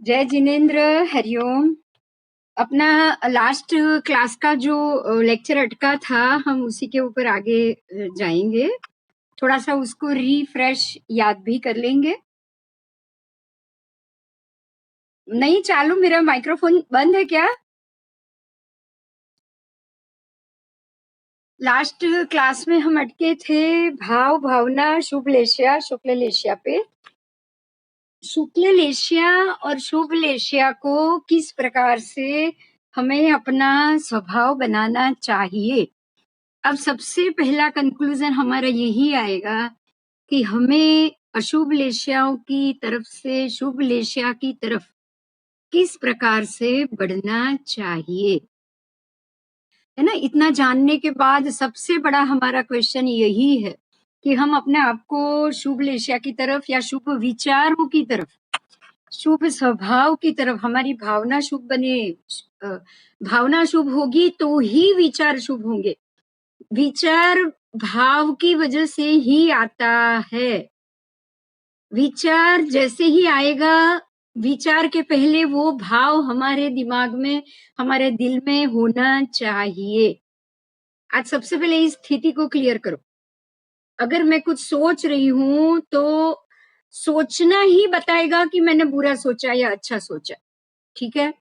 जय जिनेन्द्र, हरिओम। अपना last class का जो लेक्चर अटका था, हम उसी के ऊपर आगे जाएंगे। थोड़ा सा उसको रिफ्रेश याद भी कर लेंगे। नहीं चालू, मेरा माइक्रोफोन बंद है क्या? लास्ट क्लास में हम अटके थे भाव, भावना, शुभ लेशिया, शुक्ल लेशिया पे। शुक्ल लेशिया और शुभ लेशिया को किस प्रकार से हमें अपना स्वभाव बनाना चाहिए। अब सबसे पहला कंक्लूजन हमारा यही आएगा कि हमें अशुभ लेशियाओं की तरफ से शुभ लेशिया की तरफ किस प्रकार से बढ़ना चाहिए, है ना। इतना जानने के बाद सबसे बड़ा हमारा क्वेश्चन यही है कि हम अपने आप को शुभ लेशिया की तरफ या शुभ विचारों की तरफ, शुभ स्वभाव की तरफ, हमारी भावना शुभ बने। भावना शुभ होगी तो ही विचार शुभ होंगे। विचार भाव की वजह से ही आता है। विचार जैसे ही आएगा, विचार के पहले वो भाव हमारे दिमाग में, हमारे दिल में होना चाहिए। आज सबसे पहले इस स्थिति को क्लियर करो। अगर मैं कुछ सोच रही हूं तो सोचना ही बताएगा कि मैंने बुरा सोचा या अच्छा सोचा, ठीक है।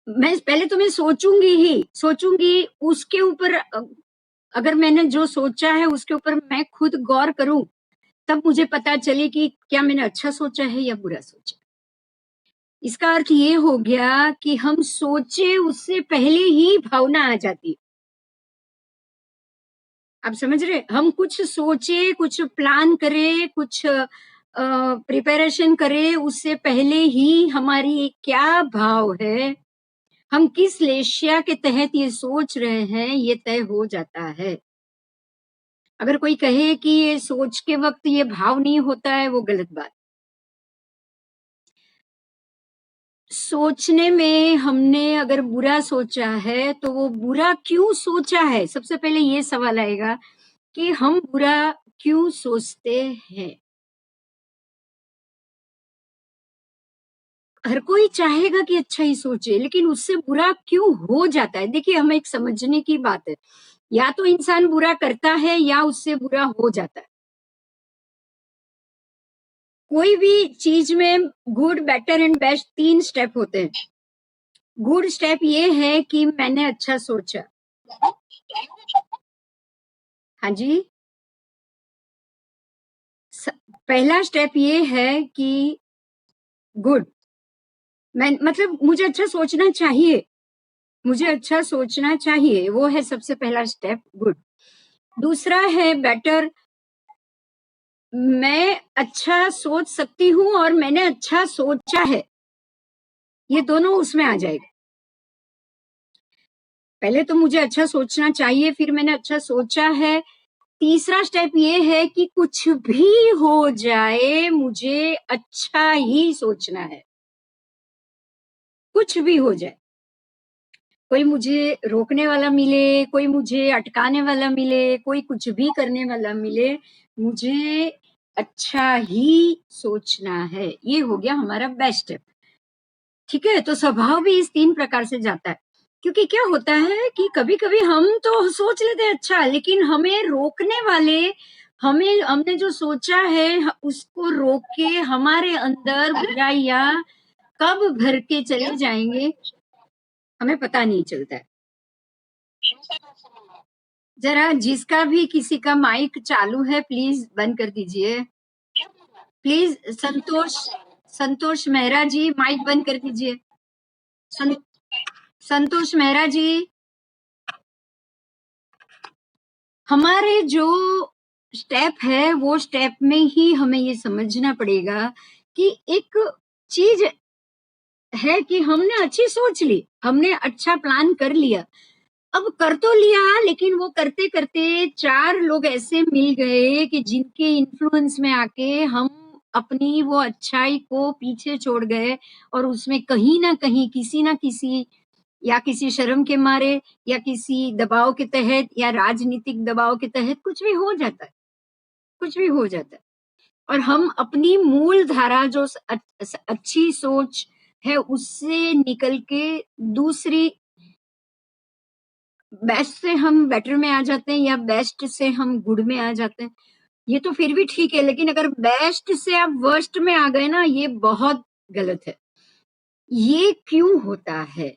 मैं पहले तो मैं सोचूंगी उसके ऊपर। अगर मैंने जो सोचा है उसके ऊपर मैं खुद गौर करूं, तब मुझे पता चले कि क्या मैंने अच्छा सोचा है या बुरा सोचा। इसका अर्थ ये हो गया कि हम सोचे उससे पहले ही भावना आ जाती है। आप समझ रहे, हम कुछ सोचे, कुछ प्लान करें, कुछ प्रिपरेशन करें, उससे पहले ही हमारी क्या भाव है, हम किस लेशिया के तहत ये सोच रहे हैं, ये तय हो जाता है। अगर कोई कहे कि ये सोच के वक्त ये भाव नहीं होता है, वो गलत बात। सोचने में हमने अगर बुरा सोचा है तो वो बुरा क्यों सोचा है, सबसे पहले ये सवाल आएगा कि हम बुरा क्यों सोचते हैं। हर कोई चाहेगा कि अच्छा ही सोचे, लेकिन उससे बुरा क्यों हो जाता है। देखिए, हमें एक समझने की बात है, या तो इंसान बुरा करता है या उससे बुरा हो जाता है। कोई भी चीज में good, better and best 3 step होते हैं। गुड स्टेप ये है कि मैंने अच्छा सोचा। हाँ जी। पहला स्टेप ये है कि गुड, मैं मतलब मुझे अच्छा सोचना चाहिए, मुझे अच्छा सोचना चाहिए, वो है सबसे पहला स्टेप, गुड। दूसरा है बेटर, मैं अच्छा सोच सकती हूँ और मैंने अच्छा सोचा है, ये दोनों उसमें आ जाएगा। पहले तो मुझे अच्छा सोचना चाहिए, फिर मैंने अच्छा सोचा है। तीसरा स्टेप ये है कि कुछ भी हो जाए मुझे अच्छा ही सोचना है, कुछ भी हो जाए। कोई मुझे रोकने वाला मिले, कोई मुझे अटकाने वाला मिले, कोई कुछ भी करने वाला मिले, मुझे अच्छा ही सोचना है। ये हो गया हमारा बेस्ट स्टेप, ठीक है। तो स्वभाव भी इस 3 प्रकार से जाता है। क्योंकि क्या होता है कि कभी-कभी हम तो सोच लेते हैं अच्छा, लेकिन हमें रोकने वाले, हमने जो सोचा है उसको रोक के हमारे अंदर बुराइयां कब भर के चले जाएंगे, हमें पता नहीं चलता है। जरा जिसका भी किसी का माइक चालू है प्लीज बंद कर दीजिए। प्लीज संतोष, संतोष मेहरा जी माइक बंद कर दीजिए। सं, संतोष मेहरा जी, हमारे जो स्टेप है वो स्टेप में ही हमें ये समझना पड़ेगा कि एक चीज है कि हमने अच्छी सोच ली, हमने अच्छा प्लान कर लिया, अब कर तो लिया, लेकिन वो करते करते 4 लोग ऐसे मिल गए कि जिनके इन्फ्लुएंस में आके हम अपनी वो अच्छाई को पीछे छोड़ गए, और उसमें कहीं ना कहीं किसी ना किसी, या किसी शर्म के मारे, या किसी दबाव के तहत, या राजनीतिक दबाव के तहत कुछ भी हो जाता है, कुछ भी हो जाता है। और हम अपनी मूल धारा जो अच्छी सोच है उससे निकल के दूसरी बेस्ट से हम बेटर में आ जाते हैं या बेस्ट से हम गुड में आ जाते हैं, ये तो फिर भी ठीक है, लेकिन अगर बेस्ट से आप वर्स्ट में आ गए ना, ये बहुत गलत है। ये क्यों होता है?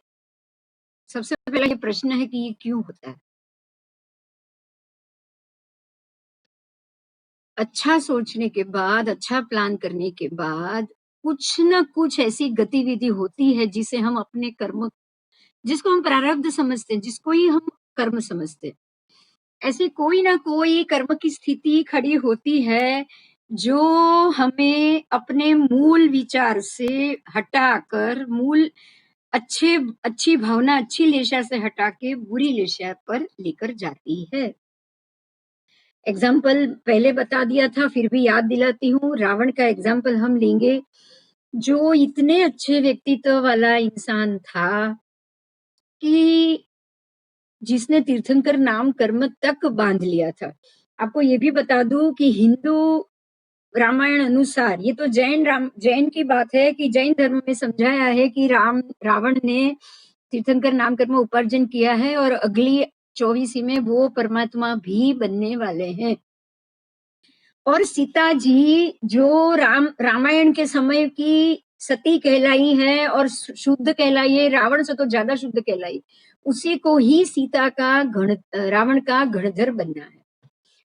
सबसे पहला ये प्रश्न है कि ये क्यों होता है? अच्छा सोचने के बाद, अच्छा प्लान करने के बाद कुछ ना कुछ ऐसी गतिविधि होती है जिसे हम अपने कर्म, जिसको हम प्रारब्ध समझते हैं, जिसको ही हम कर्म समझते हैं। ऐसी कोई ना कोई कर्म की स्थिति खड़ी होती है जो हमें अपने मूल विचार से हटाकर अच्छी भावना, अच्छी लेशा से हटा के बुरी लेशा पर लेकर जाती है। एग्जाम्पल पहले बता दिया था, फिर भी याद दिलाती हूँ। रावण का एग्जाम्पल हम लेंगे, जो इतने अच्छे व्यक्तित्व वाला इंसान था कि जिसने तीर्थंकर नाम कर्म तक बांध लिया था। आपको ये भी बता दूं कि हिंदू रामायण अनुसार, ये तो जैन की बात है कि जैन धर्म में समझाया है कि रावण ने तीर्थंकर नाम कर्म उपार्जन किया है और अगली 24 में वो परमात्मा भी बनने वाले हैं। और सीता जी जो रामायण के समय की सती कहलाई है और शुद्ध कहलाई है, रावण से तो ज्यादा शुद्ध कहलाई, उसी को ही सीता का रावण का गणधर बनना है।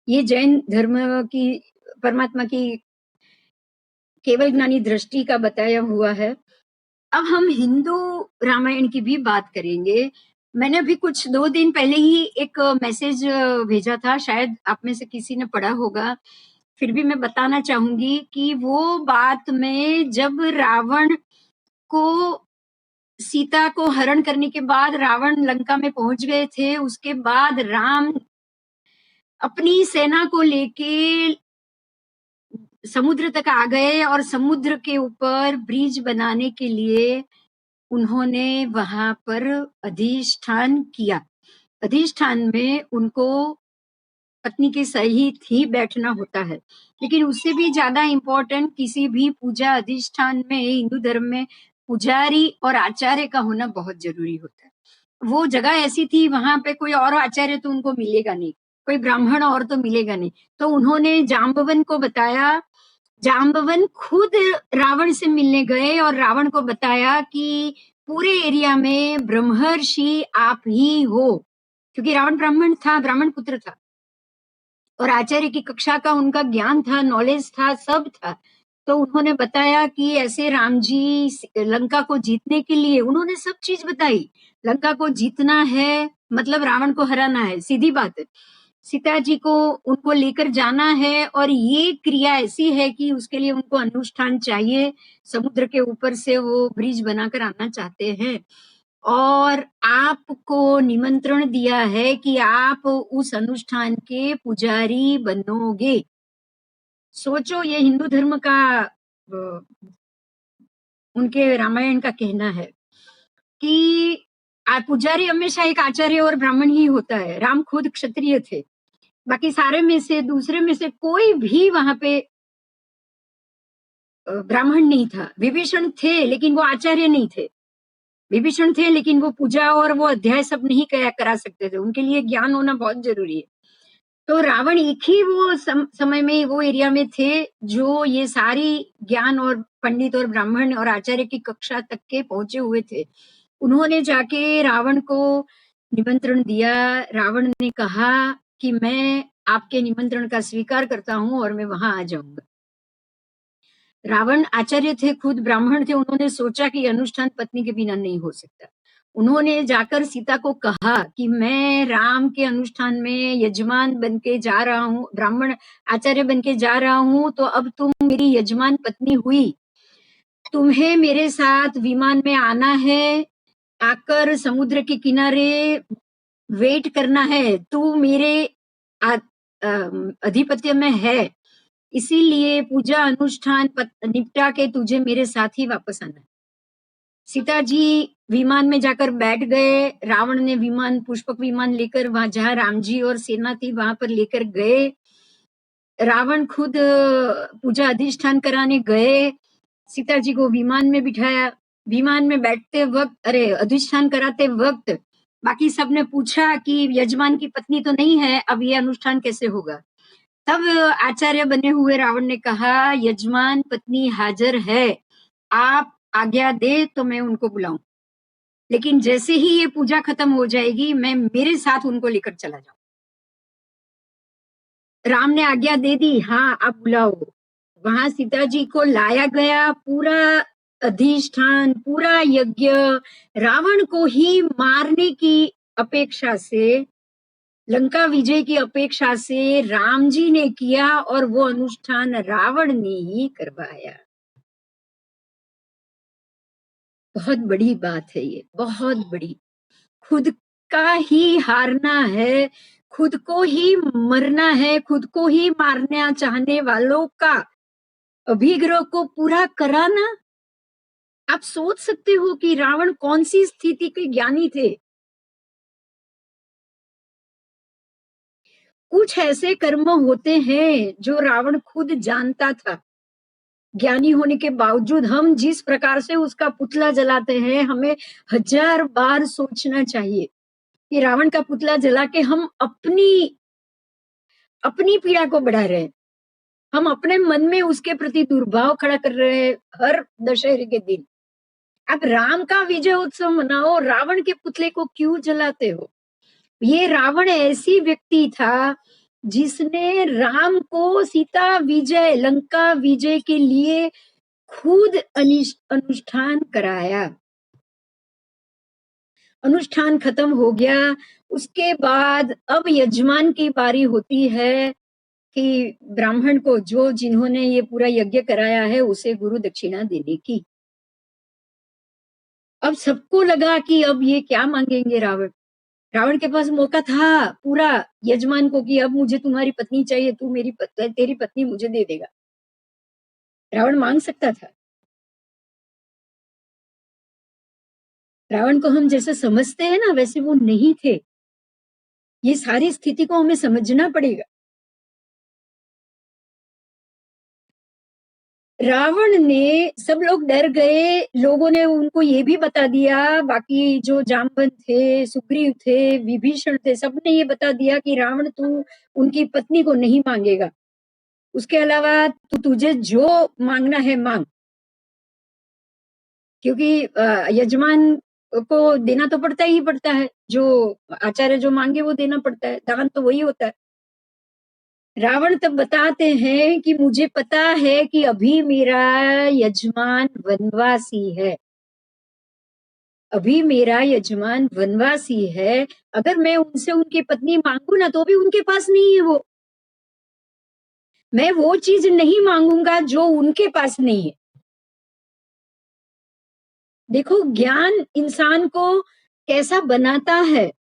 ये जैन धर्म की, परमात्मा की केवल ज्ञानी दृष्टि का बताया हुआ है। अब हम हिंदू रामायण की भी बात करेंगे। मैंने अभी कुछ 2 दिन पहले ही एक मैसेज भेजा था, शायद आप में से किसी ने पढ़ा होगा, फिर भी मैं बताना चाहूंगी कि वो बात में जब रावण को सीता को हरण करने के बाद रावण लंका में पहुंच गए थे, उसके बाद राम अपनी सेना को लेके समुद्र तक आ गए और समुद्र के ऊपर ब्रिज बनाने के लिए उन्होंने वहां पर अधिष्ठान किया। अधिष्ठान में उनको पत्नी के सहित ही बैठना होता है, लेकिन उससे भी ज्यादा इम्पोर्टेंट किसी भी पूजा अधिष्ठान में हिंदू धर्म में पुजारी और आचार्य का होना बहुत जरूरी होता है। वो जगह ऐसी थी, वहां पे कोई और आचार्य तो उनको मिलेगा नहीं, कोई ब्राह्मण और तो मिलेगा नहीं, तो उन्होंने जाम्बवन को बताया। जाम्बवन खुद रावण से मिलने गए और रावण को बताया कि पूरे एरिया में ब्रह्मर्षि आप ही हो, क्योंकि रावण ब्राह्मण था, ब्राह्मण पुत्र था और आचार्य की कक्षा का उनका ज्ञान था, नॉलेज था, सब था। तो उन्होंने बताया कि ऐसे राम जी लंका को जीतने के लिए, उन्होंने सब चीज बताई। लंका को जीतना है मतलब रावण को हराना है, सीधी बात है। सीता जी को उनको लेकर जाना है और ये क्रिया ऐसी है कि उसके लिए उनको अनुष्ठान चाहिए। समुद्र के ऊपर से वो ब्रिज बनाकर आना चाहते हैं और आपको निमंत्रण दिया है कि आप उस अनुष्ठान के पुजारी बनोगे। सोचो, ये हिंदू धर्म का उनके रामायण का कहना है कि पुजारी हमेशा एक आचार्य और ब्राह्मण ही होता है। राम खुद क्षत्रिय थे, बाकी सारे में से दूसरे में से कोई भी वहां पे ब्राह्मण नहीं था। विभीषण थे लेकिन वो आचार्य नहीं थे। विभीषण थे लेकिन वो पूजा और वो अध्याय सब नहीं करा सकते थे, उनके लिए ज्ञान होना बहुत जरूरी है। तो रावण एक ही वो समय में वो एरिया में थे जो ये सारी ज्ञान और पंडित और ब्राह्मण और आचार्य की कक्षा तक के पहुंचे हुए थे। उन्होंने जाके रावण को निमंत्रण दिया। रावण ने कहा कि मैं आपके निमंत्रण का स्वीकार करता हूं और मैं वहां आ जाऊंगा। रावण आचार्य थे, खुद ब्राह्मण थे, उन्होंने सोचा कि अनुष्ठान पत्नी के बिना नहीं हो सकता। उन्होंने जाकर सीता को कहा कि मैं राम के अनुष्ठान में यजमान बन के जा रहा हूँ, ब्राह्मण आचार्य बन के जा रहा हूँ, तो अब तुम मेरी यजमान पत्नी हुई, तुम्हें मेरे साथ विमान में आना है, आकर समुद्र के किनारे वेट करना है, तू मेरे अधिपत्य में है, इसीलिए पूजा अनुष्ठान निपटा के तुझे मेरे साथ ही वापस आना है। सीता जी विमान में जाकर बैठ गए। रावण ने विमान, पुष्पक विमान लेकर वहां जहां राम जी और सेना थी वहां पर लेकर गए। रावण खुद पूजा अधिष्ठान कराने गए, सीता जी को विमान में बिठाया, विमान में बैठते वक़्त अरे अधिष्ठान कराते वक़्त बाकी सबने पूछा कि यजमान की पत्नी तो नहीं है, अब ये अनुष्ठान कैसे होगा? तब आचार्य बने हुए रावण ने कहा, यजमान पत्नी हाज़िर है, आप आज्ञा दें तो मैं उनको बुलाऊँ। लेकिन जैसे ही ये पूजा खत्म हो जाएगी, मैं मेरे साथ उनको लेकर चला जाऊँ। राम ने आज्ञा दे दी, हाँ, आप बुलाओ। वहां सीता जी को लाया गया, पूरा अधिष्ठान, पूरा यज्ञ रावण को ही मारने की अपेक्षा से, लंका विजय की अपेक्षा से राम जी ने किया और वो अनुष्ठान रावण ने ही करवाया। बहुत बड़ी बात है ये, बहुत बड़ी। खुद का ही हारना है, खुद को ही मरना है, खुद को ही मारना चाहने वालों का अभिग्रह को पूरा कराना। आप सोच सकते हो कि रावण कौन सी स्थिति के ज्ञानी थे। कुछ ऐसे कर्म होते हैं जो रावण खुद जानता था, ज्ञानी होने के बावजूद हम जिस प्रकार से उसका पुतला जलाते हैं, हमें 1000 बार सोचना चाहिए कि रावण का पुतला जला के हम अपनी अपनी पीड़ा को बढ़ा रहे हैं। हम अपने मन में उसके प्रति दुर्भाव खड़ा कर रहे हैं हर दशहरे के दिन। अब राम का विजय उत्सव मनाओ, रावण के पुतले को क्यों जलाते हो? ये रावण ऐसी व्यक्ति था जिसने राम को सीता विजय, लंका विजय के लिए खुद अनुष्ठान कराया। अनुष्ठान खत्म हो गया, उसके बाद अब यजमान की बारी होती है कि ब्राह्मण को, जो जिन्होंने ये पूरा यज्ञ कराया है, उसे गुरु दक्षिणा देने की। अब सबको लगा कि अब ये क्या मांगेंगे रावण। रावण के पास मौका था पूरा यजमान को कि अब मुझे तुम्हारी पत्नी चाहिए, तू तेरी पत्नी मुझे दे देगा। रावण मांग सकता था। रावण को हम जैसे समझते हैं ना, वैसे वो नहीं थे। ये सारी स्थिति को हमें समझना पड़ेगा। रावण ने, सब लोग डर गए, लोगों ने उनको ये भी बता दिया, बाकी जो जामवंत थे, सुग्रीव थे, विभीषण थे, सबने ये बता दिया कि रावण तू उनकी पत्नी को नहीं मांगेगा, उसके अलावा तुझे जो मांगना है मांग। क्योंकि यजमान को देना तो पड़ता ही पड़ता है, जो आचार्य जो मांगे वो देना पड़ता है, दान तो वही होता है। रावण तब बताते हैं कि मुझे पता है कि अभी मेरा यजमान वनवासी है, अभी मेरा यजमान वनवासी है, अगर मैं उनसे उनकी पत्नी मांगू ना तो भी उनके पास नहीं है वो। मैं वो चीज नहीं मांगूंगा जो उनके पास नहीं है। देखो ज्ञान इंसान को कैसा बनाता है।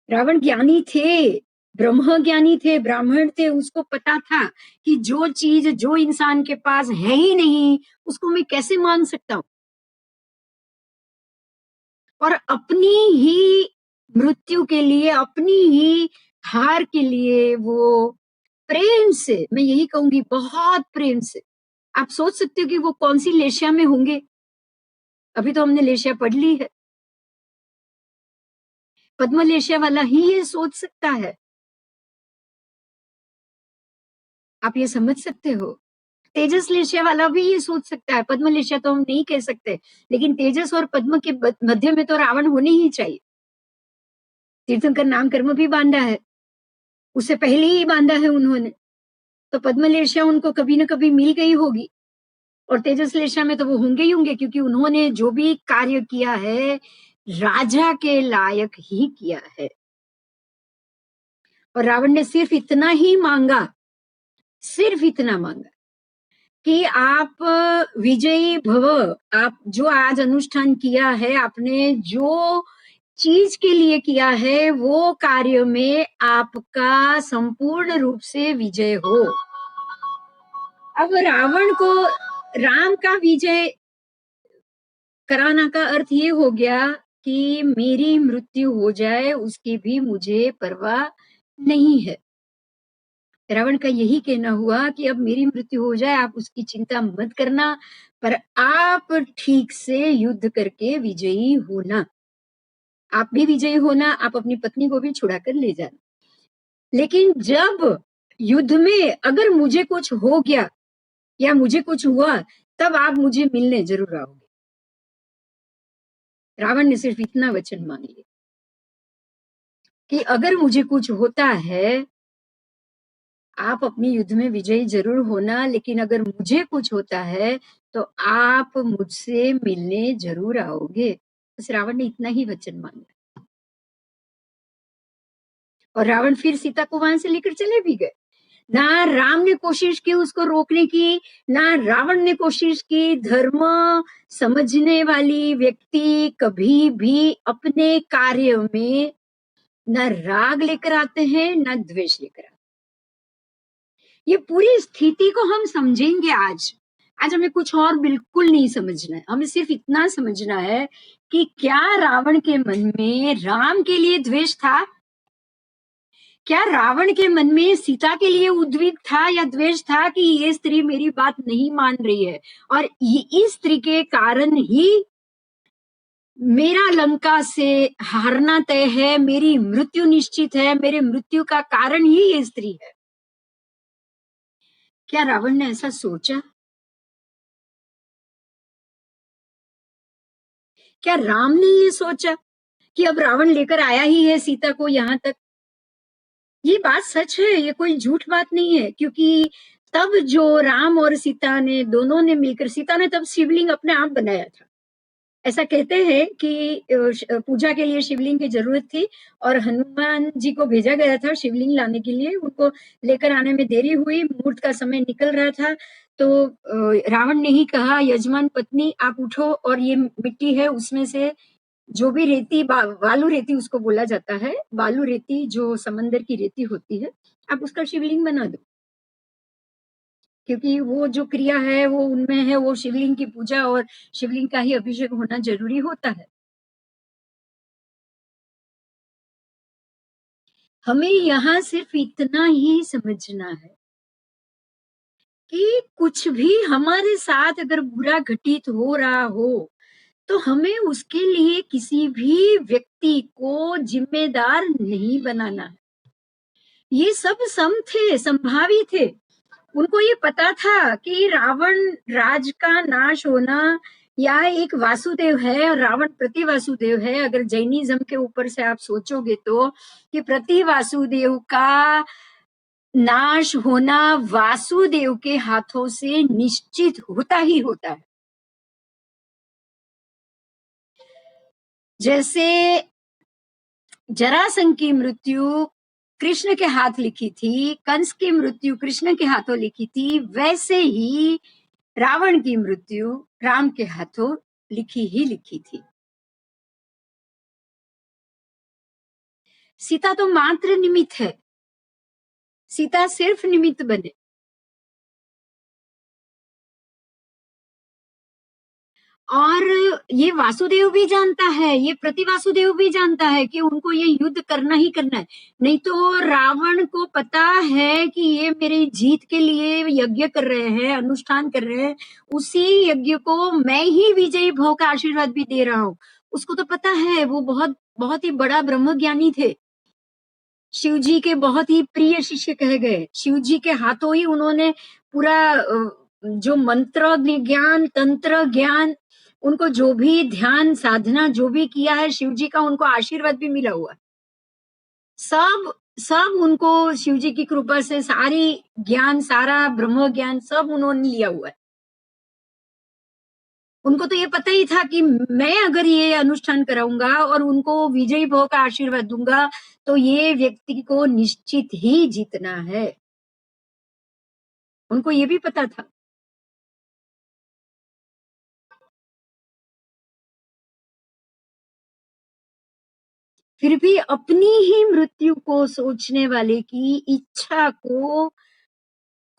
रावण ज्ञानी थे, ब्रह्म ज्ञानी थे, ब्राह्मण थे, उसको पता था कि जो चीज जो इंसान के पास है ही नहीं, उसको मैं कैसे मान सकता हूं। और अपनी ही मृत्यु के लिए, अपनी ही हार के लिए वो प्रेम से, मैं यही कहूंगी बहुत प्रेम से, आप सोच सकते हो कि वो कौन सी लेशिया में होंगे। अभी तो हमने लेशिया पढ़ ली है, पद्म लेशिया वाला ही ये सोच सकता है। आप ये समझ सकते हो। तेजस लेशिया वाला भी ये सोच सकता है, पद्म लेशिया तो हम नहीं कह सकते, लेकिन तेजस और पद्म के मध्य में तो रावण होने ही चाहिए। तीर्थंकर नाम कर्म भी बांधा है, उससे पहले ही बांधा है उन्होंने, तो पद्म लेशिया उनको कभी ना कभी मिल गई होगी। और तेजस लेशिया में तो वो होंगे ही होंगे, क्योंकि उन्होंने जो भी कार्य किया है राजा के लायक ही किया है। और रावण ने सिर्फ इतना ही मांगा, सिर्फ इतना मांगा कि आप विजयी भव, आप जो आज अनुष्ठान किया है, आपने जो चीज के लिए किया है, वो कार्य में आपका संपूर्ण रूप से विजय हो। अब रावण को राम का विजय कराना का अर्थ ये हो गया कि मेरी मृत्यु हो जाए उसकी भी मुझे परवाह नहीं है। रावण का यही कहना हुआ कि अब मेरी मृत्यु हो जाए, आप उसकी चिंता मत करना, पर आप ठीक से युद्ध करके विजयी होना। आप भी विजयी होना, आप अपनी पत्नी को भी छुड़ा कर ले जाना। लेकिन जब युद्ध में अगर मुझे कुछ हो गया या मुझे कुछ हुआ, तब आप मुझे मिलने ज़रूर आओगे। रावण ने सिर्फ इतना वचन मांग लिया कि अगर मुझे कुछ होता है, आप अपनी युद्ध में विजयी ज़रूर होना, लेकिन अगर मुझे कुछ होता है, तो आप मुझसे मिलने ज़रूर आओगे। बस रावण ने इतना ही वचन मांगा और रावण फिर सीता को वहां से लेकर चले भी गए। ना राम ने कोशिश की उसको रोकने की, ना रावण ने कोशिश की। धर्म समझने वाली व्यक्ति कभी भी अपने कार्य में न राग लेकर आते हैं, न द्वेष लेकर आते हैं। ये पूरी स्थिति को हम समझेंगे आज। आज हमें कुछ और बिल्कुल नहीं समझना है। हमें सिर्फ इतना समझना है कि क्या रावण के मन में राम के लिए द्वेष था? क्या रावण के मन में सीता के लिए उद्विग्न था या द्वेष था कि ये स्त्री मेरी बात नहीं मान रही है और इस स्त्री के कारण ही मेरा लंका से हारना तय है, मेरी मृत्यु निश्चित है, मेरे मृत्यु का कारण ही ये स्त्री है। क्या रावण ने ऐसा सोचा? क्या राम ने ये सोचा कि अब रावण लेकर आया ही है सीता को यहाँ तक? ये बात सच है, ये कोई झूठ बात नहीं है, क्योंकि तब जो राम और सीता ने दोनों ने मिलकर, सीता ने तब शिवलिंग अपने आप बनाया था। ऐसा कहते हैं कि पूजा के लिए शिवलिंग की जरूरत थी और हनुमान जी को भेजा गया था शिवलिंग लाने के लिए। उनको लेकर आने में देरी हुई, मुहूर्त का समय निकल रहा था, तो रावण ने ही कहा, यजमान पत्नी आप उठो और ये मिट्टी है उसमें से जो भी रेती, बालू रेती उसको बोला जाता है, बालू रेती जो समंदर की रेती होती है, आप उसका शिवलिंग बना दो, क्योंकि वो जो क्रिया है वो उनमें है, वो शिवलिंग की पूजा और शिवलिंग का ही अभिषेक होना जरूरी होता है। हमें यहाँ सिर्फ इतना ही समझना है कि कुछ भी हमारे साथ अगर बुरा घटित हो रहा हो, तो हमें उसके लिए किसी भी व्यक्ति को जिम्मेदार नहीं बनाना है। ये सब सम थे, संभावी थे। उनको ये पता था कि रावण राज का नाश होना, या एक वासुदेव है और रावण प्रति वासुदेव है। अगर जैनिज्म के ऊपर से आप सोचोगे तो कि प्रति वासुदेव का नाश होना वासुदेव के हाथों से निश्चित होता ही होता है। जैसे जरासंध की मृत्यु कृष्ण के हाथ लिखी थी, कंस की मृत्यु कृष्ण के हाथों लिखी थी, वैसे ही रावण की मृत्यु राम के हाथों लिखी ही लिखी थी। सीता तो मात्र निमित्त है, सीता सिर्फ निमित्त बने। और ये वासुदेव भी जानता है, ये प्रति वासुदेव भी जानता है कि उनको ये युद्ध करना ही करना है। नहीं तो रावण को पता है कि ये मेरी जीत के लिए यज्ञ कर रहे हैं, अनुष्ठान कर रहे हैं, उसी यज्ञ को मैं ही विजयी भव का आशीर्वाद भी दे रहा हूँ। उसको तो पता है, वो बहुत बहुत ही बड़ा ब्रह्मज्ञानी थे, शिव जी के बहुत ही प्रिय शिष्य कहे गए। शिव जी के हाथों ही उन्होंने पूरा जो मंत्र ज्ञान, तंत्र ज्ञान, उनको जो भी ध्यान साधना जो भी किया है, शिव जी का उनको आशीर्वाद भी मिला हुआ। सब सब उनको शिव जी की कृपा से सारी ज्ञान, सारा ब्रह्म ज्ञान सब उन्होंने लिया हुआ है। उनको तो ये पता ही था कि मैं अगर ये अनुष्ठान कराऊंगा और उनको विजयी भव का आशीर्वाद दूंगा, तो ये व्यक्ति को निश्चित ही जीतना है। उनको ये भी पता था। फिर भी अपनी ही मृत्यु को सोचने वाले की इच्छा को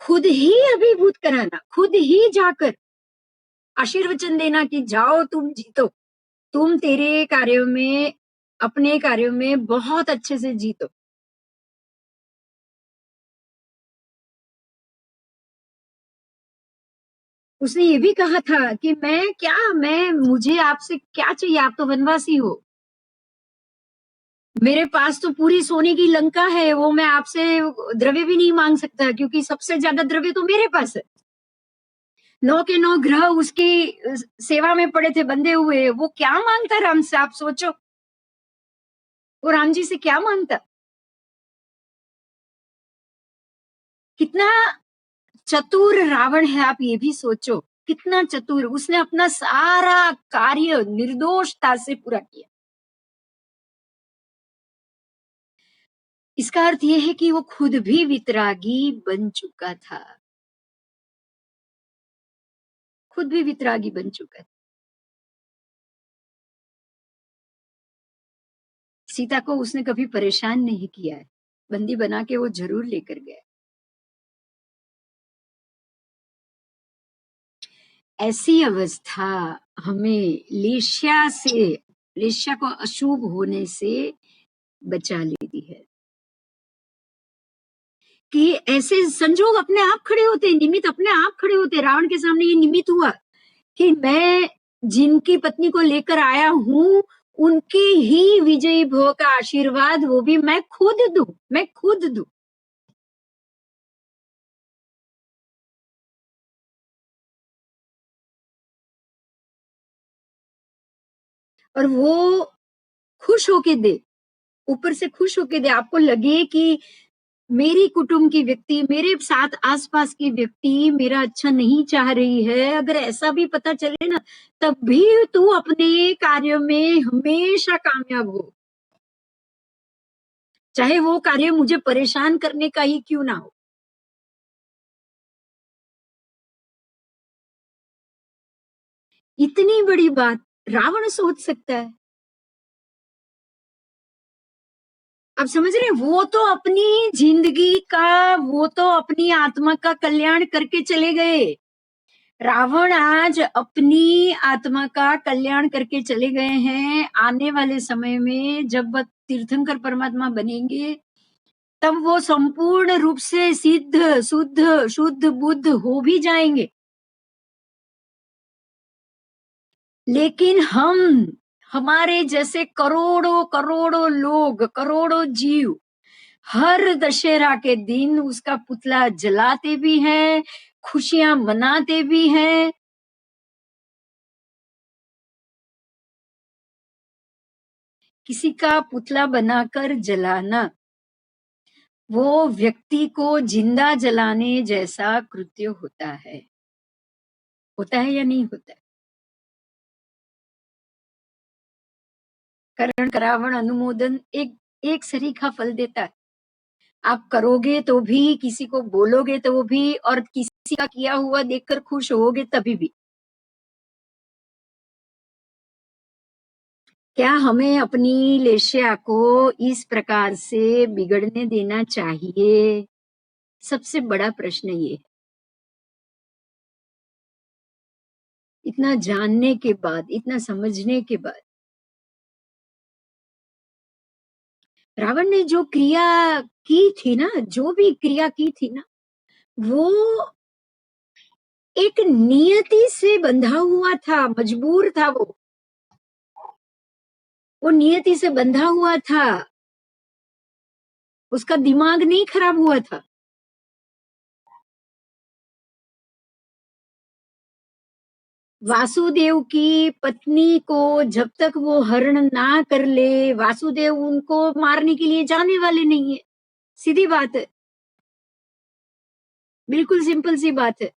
खुद ही अभिभूत कराना, खुद ही जाकर आशीर्वचन देना कि जाओ तुम जीतो, तुम तेरे कार्यों में, अपने कार्यों में बहुत अच्छे से जीतो। उसने ये भी कहा था कि मैं मुझे आपसे क्या चाहिए, आप तो वनवासी हो। मेरे पास तो पूरी सोने की लंका है, वो मैं आपसे द्रव्य भी नहीं माँग सकता क्योंकि सबसे ज़्यादा द्रव्य तो मेरे पास है। 9 के 9 ग्रह उसकी सेवा में पड़े थे, बंधे हुए। वो क्या माँगता राम से, आप सोचो। वो राम जी से क्या माँगता? कितना चतुर रावण है, आप ये भी सोचो। कितना चतुर, उसने अपना सारा कार्य निर्दोषता से पूरा किया। इसका अर्थ ये है कि वो खुद भी वितरागी बन चुका था। खुद भी वितरागी बन चुका था। सीता को उसने कभी परेशान नहीं किया है। बंदी बना के वो ज़रूर लेकर गया। ऐसी अवस्था हमें लेश्या को अशुभ होने से बचा लेती है। कि ऐसे संजोग अपने आप खड़े होते, निमित्त अपने आप खड़े होते। रावण के सामने ये निमित्त हुआ कि मैं जिनकी पत्नी को लेकर आया हूँ, उनकी ही विजयी भव का आशीर्वाद वो भी मैं खुद दूँ। और वो खुश होके दे, ऊपर से खुश होके दे। आपको लगे कि मेरी कुटुंब की व्यक्ति, मेरे साथ आस-पास की व्यक्ति मेरा अच्छा नहीं चाह रही है, अगर ऐसा भी पता चले ना, तब भी तू अपने कार्य में हमेशा कामयाब हो। चाहे वो कार्य मुझे परेशान करने का ही क्यों ना हो। इतनी बड़ी बात रावण सोच सकता है। आप समझ रहे हैं? वो तो अपनी आत्मा का कल्याण करके चले गए। रावण आज अपनी आत्मा का कल्याण करके चले गए हैं। आने वाले समय में जब वह तीर्थंकर परमात्मा बनेंगे, तब वो संपूर्ण रूप से सिद्ध, शुद्ध बुद्ध हो भी जाएंगे। लेकिन हमारे जैसे करोड़ों करोड़ों लोग, करोड़ों जीव हर दशहरा के दिन उसका पुतला जलाते भी हैं, खुशियां मनाते भी हैं। किसी का पुतला बनाकर जलाना, वो व्यक्ति को जिंदा जलाने जैसा कृत्य होता है या नहीं होता है? करण करावण अनुमोदन एक एक सरीखा फल देता है। आप करोगे तो भी, किसी को बोलोगे तो भी, और किसी का किया हुआ देखकर खुश होगे तभी भी। क्या हमें अपनी लेश्या को इस प्रकार से बिगड़ने देना चाहिए? सबसे बड़ा प्रश्न ये है। इतना जानने के बाद, इतना समझने के बाद, रावण ने जो क्रिया की थी ना, जो भी क्रिया की थी ना, वो एक नियति से बंधा हुआ था, मजबूर था वो। वो नियति से बंधा हुआ था। उसका दिमाग नहीं खराब हुआ था। वासुदेव की पत्नी को जब तक वो हरण ना कर ले, वासुदेव उनको मारने के लिए जाने वाले नहीं है। सीधी बात है। बिल्कुल सिंपल सी बात है।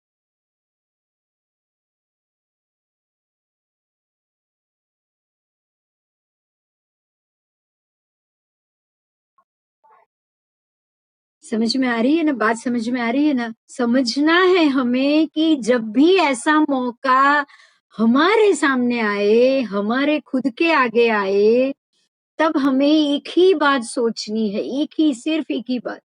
समझ में आ रही है ना? बात समझ में आ रही है ना? समझना है हमें कि जब भी ऐसा मौका हमारे सामने आए, हमारे खुद के आगे आए, तब हमें एक ही बात सोचनी है, सिर्फ एक ही बात,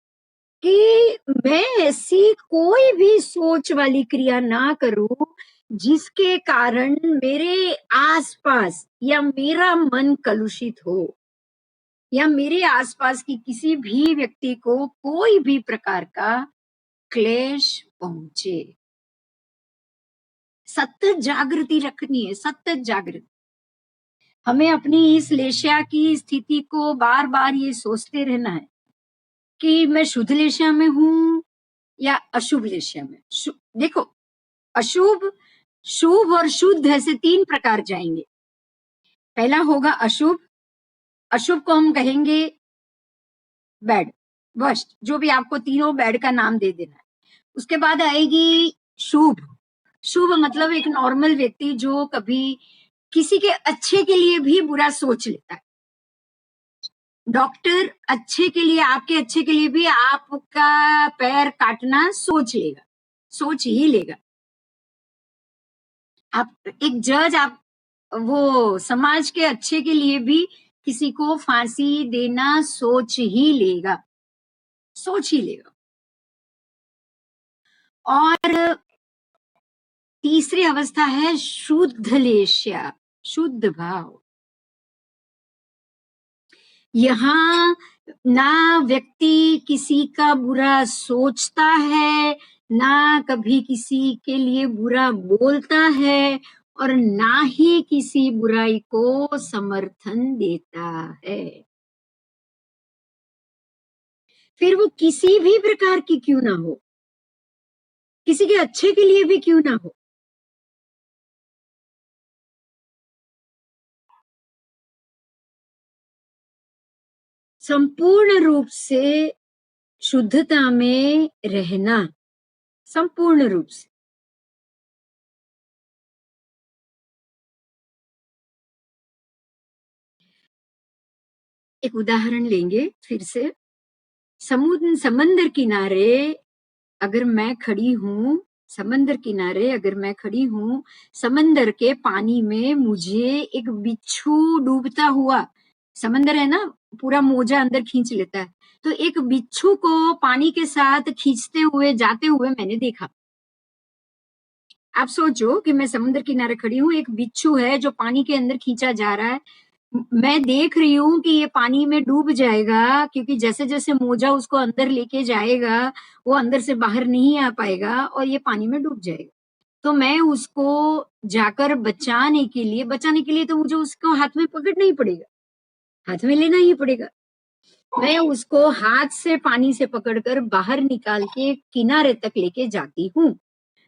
कि मैं ऐसी कोई भी सोच वाली क्रिया ना करूं जिसके कारण मेरे आसपास या मेरा मन कलुषित हो, या मेरे आसपास की किसी भी व्यक्ति को कोई भी प्रकार का क्लेश पहुंचे। सतत जागृति रखनी है, सतत जागृति। हमें अपनी इस लेशया की स्थिति को बार-बार ये सोचते रहना है कि मैं शुद्ध लेशया में हूँ या अशुभ लेशया में। देखो, अशुभ, शुभ और शुद्ध ऐसे 3 प्रकार जाएंगे। पहला होगा अशुभ। अशुभ को हम कहेंगे बैड, वर्स्ट, जो भी आपको तीनों बैड का नाम दे देना है। उसके बाद आएगी शुभ। शुभ मतलब एक नॉर्मल व्यक्ति जो कभी किसी के अच्छे के लिए भी बुरा सोच लेता है। डॉक्टर अच्छे के लिए, आपके अच्छे के लिए भी आपका पैर काटना सोच लेगा, सोच ही लेगा। आप एक जज, आप वो समाज के अच्छे के लिए भी किसी को फांसी देना सोच ही लेगा, सोच ही लेगा। और तीसरी अवस्था है शुद्ध लेशया, शुद्ध भाव। यहाँ ना व्यक्ति किसी का बुरा सोचता है, ना कभी किसी के लिए बुरा बोलता है, और ना ही किसी बुराई को समर्थन देता है। फिर वो किसी भी प्रकार की क्यों ना हो, किसी के अच्छे के लिए भी क्यों ना हो। संपूर्ण रूप से शुद्धता में रहना, संपूर्ण रूप से। एक उदाहरण लेंगे फिर से। समंदर किनारे अगर मैं खड़ी हूँ, समंदर किनारे अगर मैं खड़ी हूँ, समंदर के पानी में मुझे एक बिच्छू डूबता हुआ, समंदर है ना, पूरा मोजा अंदर खींच लेता है, तो एक बिच्छू को पानी के साथ खींचते हुए जाते हुए मैंने देखा। आप सोचो कि मैं समुद्र किनारे खड़ी हूँ, एक बिच्छू है जो पानी के अंदर खींचा जा रहा है। मैं देख रही हूँ कि ये पानी में डूब जाएगा, क्योंकि जैसे-जैसे मोजा उसको अंदर लेके जाएगा, वो अंदर से बाहर नहीं आ पाएगा और ये पानी में डूब जाएगा। तो मैं उसको जाकर बचाने के लिए तो मुझे उसको हाथ में पकड़ना ही पड़ेगा, हाथ में लेना ही पड़ेगा। मैं उसको हाथ से पानी से पकड़कर बाहर निकाल के किनारे तक लेके जाती हूँ।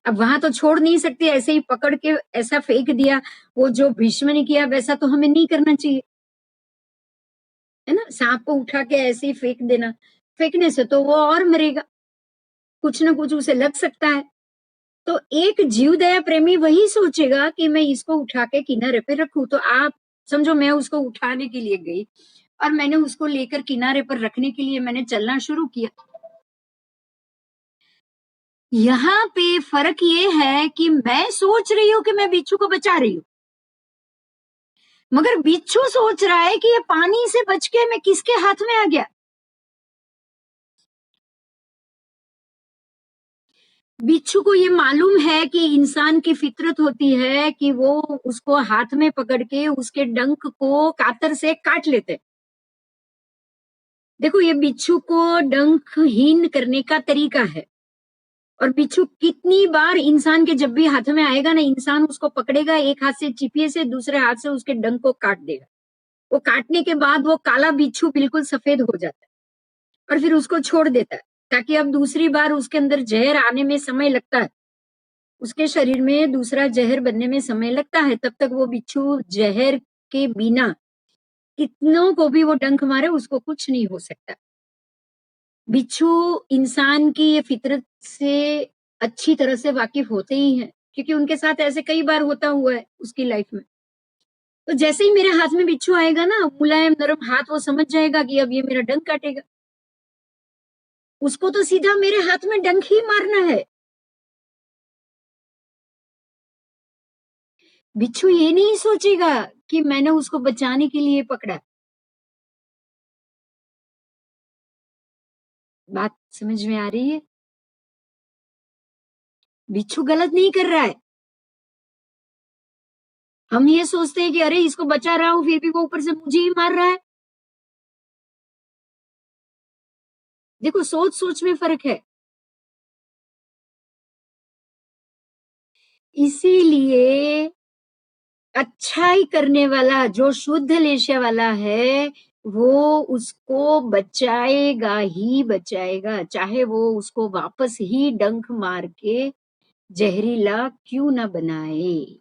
अब वहां तो छोड़ नहीं सकती, ऐसे ही पकड़ के ऐसा फेंक दिया, वो जो भीष्म ने किया वैसा तो हमें नहीं करना चाहिए, है ना। सांप को उठा के ऐसे ही फेंक देना, फेंकने से तो वो और मरेगा, कुछ ना कुछ उसे लग सकता है। तो एक जीवदया प्रेमी वही सोचेगा कि मैं इसको उठा के किनारे पे रखूं। तो आप समझो, मैं उसको उठाने के लिए गई और मैंने उसको लेकर किनारे पर रखने के लिए मैंने चलना शुरू किया। यहाँ पे फर्क ये है कि मैं सोच रही हूँ कि मैं बिच्छू को बचा रही हूँ, मगर बिच्छू सोच रहा है कि ये पानी से बच के मैं किसके हाथ में आ गया। बिच्छू को ये मालूम है कि इंसान की फितरत होती है कि वो उसको हाथ में पकड़ के उसके डंक को कातर से काट लेते। देखो, ये बिच्छू को डंकहीन करने का तरीका है। और बिच्छू कितनी बार इंसान के जब भी हाथ में आएगा ना, इंसान उसको पकड़ेगा, एक हाथ से चिपिए से, दूसरे हाथ से उसके डंक को काट देगा। वो काटने के बाद वो काला बिच्छू बिल्कुल सफेद हो जाता है और फिर उसको छोड़ देता है, ताकि अब दूसरी बार उसके अंदर जहर आने में समय लगता है, उसके शरीर में दूसरा जहर बनने में समय लगता है। तब तक वो बिच्छू जहर के बिना कितनों को भी वो डंक मारे, उसको कुछ नहीं हो सकता। बिच्छू इंसान की ये फितरत से अच्छी तरह से वाकिफ होते ही हैं, क्योंकि उनके साथ ऐसे कई बार होता हुआ है उसकी लाइफ में। तो जैसे ही मेरे हाथ में बिच्छू आएगा ना, मुलायम नरम हाथ, वो समझ जाएगा कि अब ये मेरा डंक काटेगा। उसको तो सीधा मेरे हाथ में डंक ही मारना है। बिच्छू ये नहीं सोचेगा कि मैंने उसको बचाने के लिए पकड़ा। बात समझ में आ रही है? बिच्छू गलत नहीं कर रहा है। हम ये सोचते हैं कि अरे इसको बचा रहा हूं, फिर भी वो ऊपर से मुझे ही मार रहा है। देखो, सोच सोच में फर्क है। इसीलिए अच्छाई करने वाला जो शुद्ध लेशा वाला है, वो उसको बचाएगा ही बचाएगा, चाहे वो उसको वापस ही डंक मार के जहरीला क्यों ना बनाए।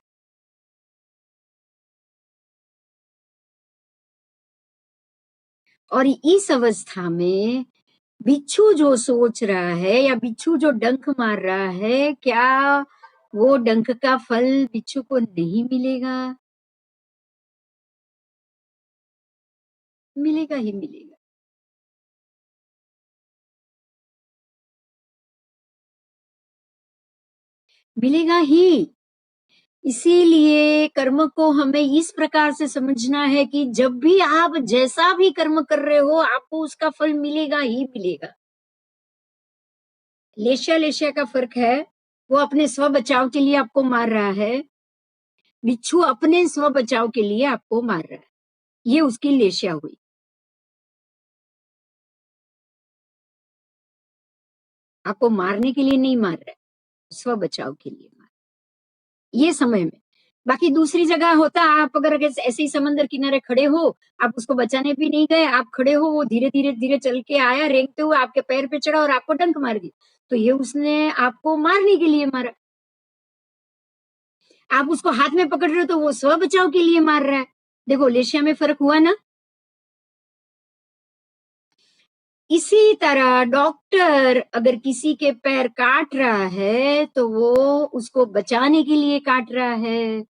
और इस अवस्था में बिच्छू जो सोच रहा है या बिच्छू जो डंक मार रहा है, क्या वो डंक का फल बिच्छू को नहीं मिलेगा? मिलेगा ही मिलेगा। मिलेगा ही। इसीलिए कर्म को हमें इस प्रकार से समझना है कि जब भी आप जैसा भी कर्म कर रहे हो, आपको उसका फल मिलेगा ही मिलेगा। लेशा-लेशा का फ़र्क है, वो अपने स्व बचाव के लिए आपको मार रहा है, बिच्छू अपने स्व बचाव के लिए आपको मार रहा है। ये उसकी लेशा हुई। आपको मारने के लिए नहीं मार रहा है, स्व बचाव के लिए मार ये समय में। बाकी दूसरी जगह होता आप अगर ऐसे ही समंदर किनारे खड़े हो, आप उसको बचाने भी नहीं गए, आप खड़े हो, वो धीरे-धीरे, धीरे धीरे चल के आया रेंगते हुए आपके पैर पे चढ़ा और आपको डंक मार दी। तो ये उसने आपको मारने के लिए मारा। आप उसको हाथ में पकड़ रहे हो तो वो स्व बचाव के लिए मार रहा है। देखो लेशिया में फ़र्क हुआ ना? इसी तरह डॉक्टर अगर किसी के पैर काट रहा है, तो वो उसको बचाने के लिए काट रहा है।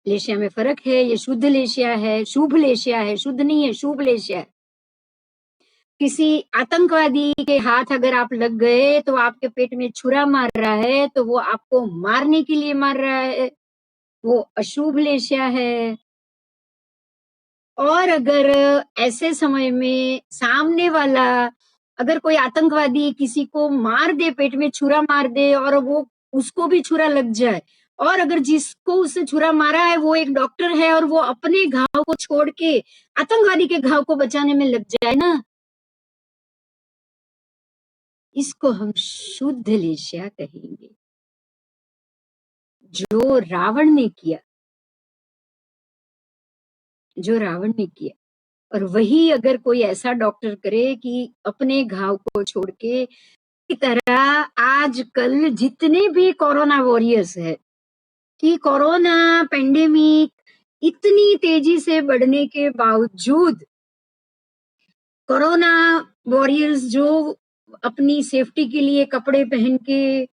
लेशिया में फ़र्क है, ये शुद्ध लेशिया है, शुभ लेशिया है, शुद्ध नहीं है, शुभ लेशिया है। किसी आतंकवादी के हाथ अगर आप लग गए, तो आपके पेट में छुरा मार रहा है, तो वो आपको मारने के लिए मार रहा है, वो अशुभ लेशिया है। और अगर ऐसे समय में सामने वाला अगर कोई आतंकवादी किसी को मार दे, पेट में छुरा मार दे और वो उसको भी छुरा लग जाए और अगर जिसको उसने छुरा मारा है वो एक डॉक्टर है और वो अपने घाव को छोड़ के आतंकवादी के घाव को बचाने में लग जाए ना, इसको हम शुद्ध लेशिया कहेंगे। जो रावण ने किया, जो रावण ने किया और वही अगर कोई ऐसा डॉक्टर करे कि अपने घाव को छोड़ के की तरह आजकल जितने भी कोरोना वॉरियर्स है कि कोरोना पेंडेमिक इतनी तेजी से बढ़ने के बावजूद कोरोना वॉरियर्स जो अपनी सेफ्टी के लिए कपड़े पहन के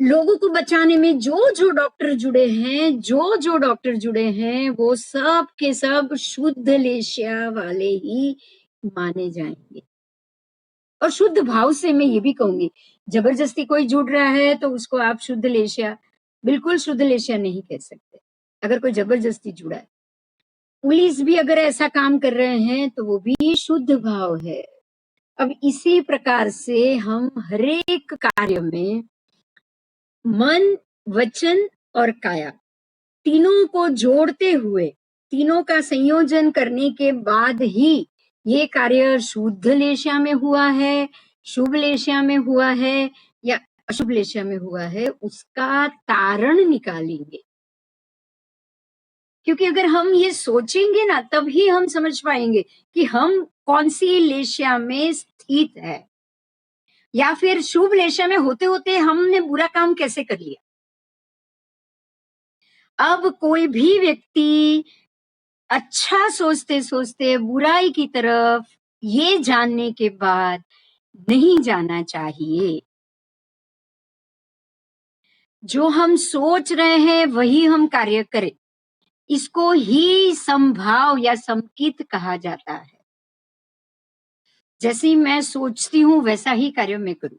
लोगों को बचाने में जो डॉक्टर जुड़े हैं, जो डॉक्टर जुड़े हैं, वो सब के सब शुद्ध लेशिया वाले ही माने जाएंगे। और शुद्ध भाव से मैं ये भी कहूंगी, जबरदस्ती कोई जुड़ रहा है तो उसको आप शुद्ध लेशिया, बिल्कुल शुद्ध लेशिया नहीं कह सकते। अगर कोई जबरदस्ती जुड़ा है, पुलिस भी अगर ऐसा काम कर रहे हैं तो वो भी शुद्ध भाव है। अब इसी प्रकार से हम हरेक कार्य में मन, वचन और काया तीनों को जोड़ते हुए, तीनों का संयोजन करने के बाद ही ये कार्य शुद्ध लेशा में हुआ है, शुभ लेशा में हुआ है या अशुभ लेशा में हुआ है, उसका तारण निकालेंगे। क्योंकि अगर हम ये सोचेंगे ना, तभी हम समझ पाएंगे कि हम कौन सी लेशा में स्थित है या फिर शुभ लेशा में होते-होते हमने बुरा काम कैसे कर लिया। अब कोई भी व्यक्ति अच्छा सोचते-सोचते बुराई की तरफ ये जानने के बाद नहीं जाना चाहिए। जो हम सोच रहे हैं वही हम कार्य करें। इसको ही समभाव या समकित कहा जाता है। जैसे ही मैं सोचती हूँ वैसा ही कार्य मैं करूँ।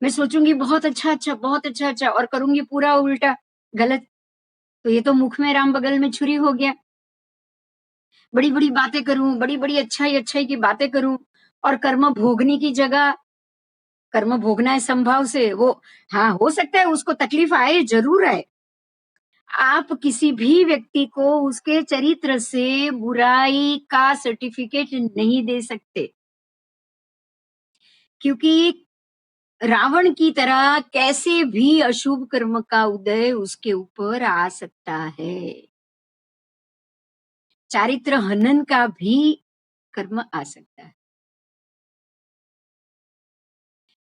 मैं सोचूँगी बहुत अच्छा-अच्छा और करूँगी पूरा उल्टा, गलत। तो ये तो मुख में राम बगल में छुरी हो गया। बड़ी-बड़ी बातें करूँ, बड़ी-बड़ी अच्छाई-अच्छाई की बातें करूँ और कर्म भोगने की जगह कर्म भोगना है समभाव से, वो हाँ, हो सकता है उसको तकलीफ आए, ज़रूर आए। आप किसी भी व्यक्ति को उसके चरित्र से बुराई का सर्टिफ़िकेट नहीं दे सकते, क्योंकि रावण की तरह कैसे भी अशुभ कर्म का उदय उसके ऊपर आ सकता है। चारित्र हनन का भी कर्म आ सकता है,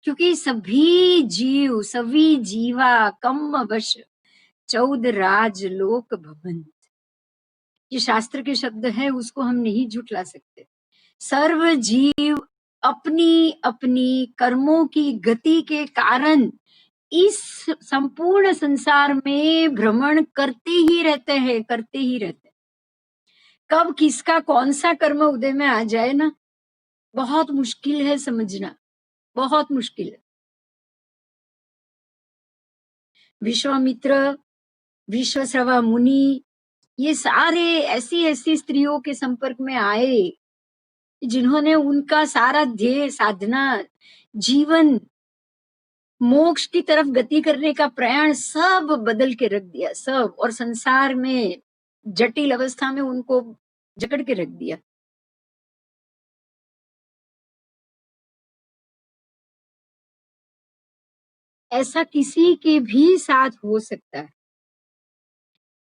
क्योंकि सभी जीवा कम वश 14 राज लोक भवन, ये शास्त्र के शब्द है, उसको हम नहीं झुठला सकते। सर्व जीव अपनी अपनी कर्मों की गति के कारण इस संपूर्ण संसार में भ्रमण करते ही रहते हैं। कब किसका कौन सा कर्म उदय में आ जाए ना, बहुत मुश्किल है समझना, बहुत मुश्किल है। विश्वामित्र, विश्वश्रवा मुनि, ये सारे ऐसी ऐसी स्त्रियों के संपर्क में आए जिन्होंने उनका सारा ध्येय साधना, जीवन, मोक्ष की तरफ गति करने का प्रयाण सब बदल के रख दिया, सब, और संसार में जटिल अवस्था में उनको जकड़ के रख दिया। ऐसा किसी के भी साथ हो सकता है,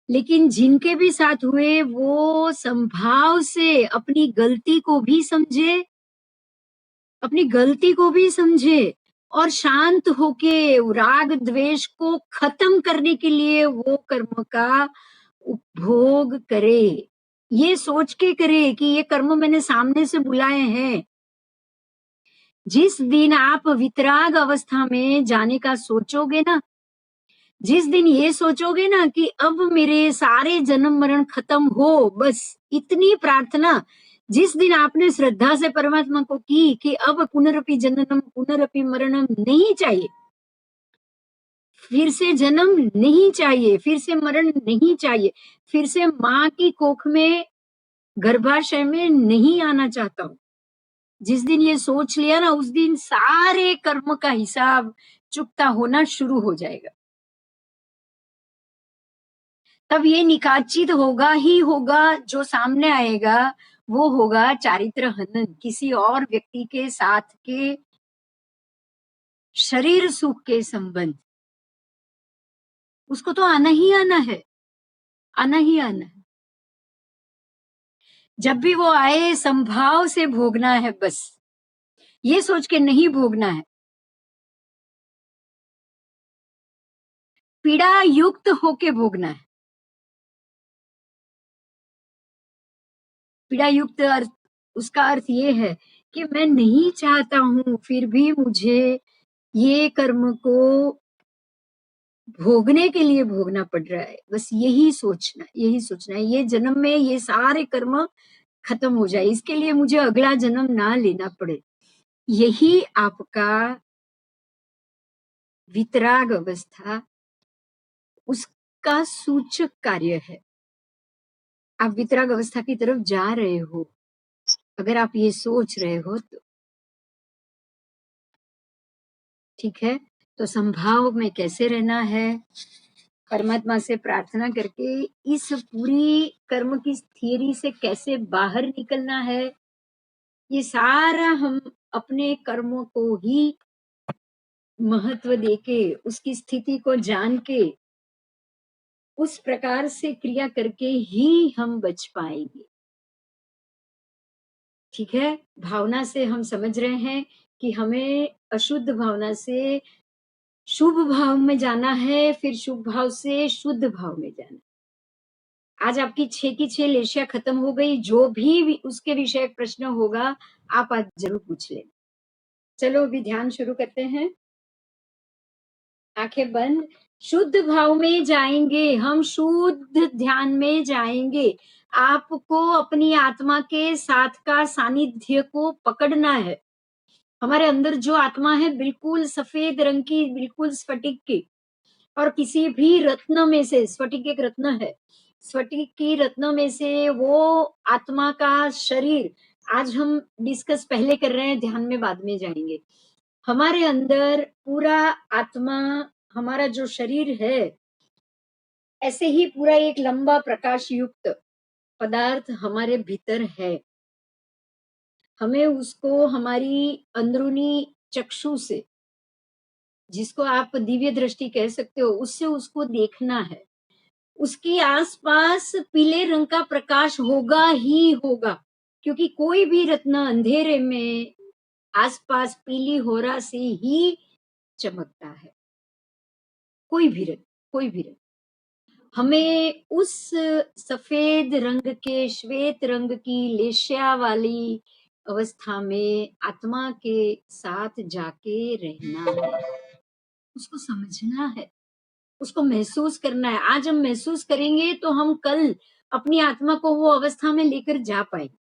लेकिन जिनके भी साथ हुए वो संभाव से अपनी गलती को भी समझे और शांत होके राग द्वेष को खत्म करने के लिए वो कर्म का उपभोग करे। ये सोच के करे कि ये कर्म मैंने सामने से बुलाए हैं। जिस दिन आप वितराग अवस्था में जाने का सोचोगे ना, जिस दिन ये सोचोगे ना कि अब मेरे सारे जन्म मरण खत्म हो, बस इतनी प्रार्थना, जिस दिन आपने श्रद्धा से परमात्मा को की कि अब पुनरपि जननम पुनरपि मरणम नहीं चाहिए, फिर से जन्म नहीं चाहिए, फिर से मरण नहीं चाहिए, फिर से माँ की कोख में गर्भाशय में नहीं आना चाहता हूँ, जिस दिन ये सोच लिया ना, उस दिन सारे कर्म का हिसाब चुकता होना शुरू हो जाएगा। तब ये निकाचित होगा ही होगा, जो सामने आएगा वो होगा चारित्र हनन, किसी और व्यक्ति के साथ के शरीर सुख के संबंध, उसको तो आना ही आना है, आना ही आना है। जब भी वो आए संभाव से भोगना है, बस ये सोच के नहीं भोगना है, पीड़ा युक्त होके भोगना है। पीड़ा युक्त अर्थ, उसका अर्थ ये है कि मैं नहीं चाहता हूं, फिर भी मुझे ये कर्म को भोगने के लिए भोगना पड़ रहा है, बस यही सोचना है, ये जन्म में ये सारे कर्म खत्म हो जाए, इसके लिए मुझे अगला जन्म ना लेना पड़े। यही आपका वितराग अवस्था, उसका सूचक कार्य है। आप वितराग अवस्था की तरफ जा रहे हो, अगर आप ये सोच रहे हो तो ठीक है। तो संभाव में कैसे रहना है, परमात्मा से प्रार्थना करके इस पूरी कर्म की थियरी से कैसे बाहर निकलना है, ये सारा हम अपने कर्मों को ही महत्व देके, उसकी स्थिति को जान के, उस प्रकार से क्रिया करके ही हम बच पाएंगे। ठीक है, भावना से हम समझ रहे हैं कि हमें अशुद्ध भावना से शुभ भाव में जाना है, फिर शुभ भाव से शुद्ध भाव में जाना। आज आपकी 6 की 6 लेशिया खत्म हो गई, जो भी उसके विषय प्रश्न होगा आप आज जरूर पूछ लें। चलो अभी ध्यान शुरू करते हैं। आंखें बंद, शुद्ध भाव में जाएंगे, हम शुद्ध ध्यान में जाएंगे। आपको अपनी आत्मा के साथ का सानिध्य को पकड़ना है। हमारे अंदर जो आत्मा है बिल्कुल सफेद रंग की, बिल्कुल स्फटिक की, और किसी भी रत्न में से, स्फटिक एक रत्न है, स्फटिक की रत्न में से वो आत्मा का शरीर, आज हम डिस्कस पहले कर रहे हैं, ध्यान में बाद में जाएंगे। हमारे अंदर पूरा आत्मा, हमारा जो शरीर है, ऐसे ही पूरा एक लंबा प्रकाश युक्त पदार्थ हमारे भीतर है। हमें उसको हमारी अंदरूनी चक्षु से जिसको आप दिव्य दृष्टि कह सकते हो, उससे उसको देखना है। उसके आसपास पीले रंग का प्रकाश होगा ही होगा, क्योंकि कोई भी रत्न अंधेरे में आसपास पीली होरा से ही चमकता है। कोई भी रत्न, कोई भी रत्न। हमें उस सफेद रंग के, श्वेत रंग की लेस्या वाली अवस्था में आत्मा के साथ जाके रहना है, उसको समझना है, उसको महसूस करना है। आज हम महसूस करेंगे तो हम कल अपनी आत्मा को वो अवस्था में लेकर जा पाएंगे।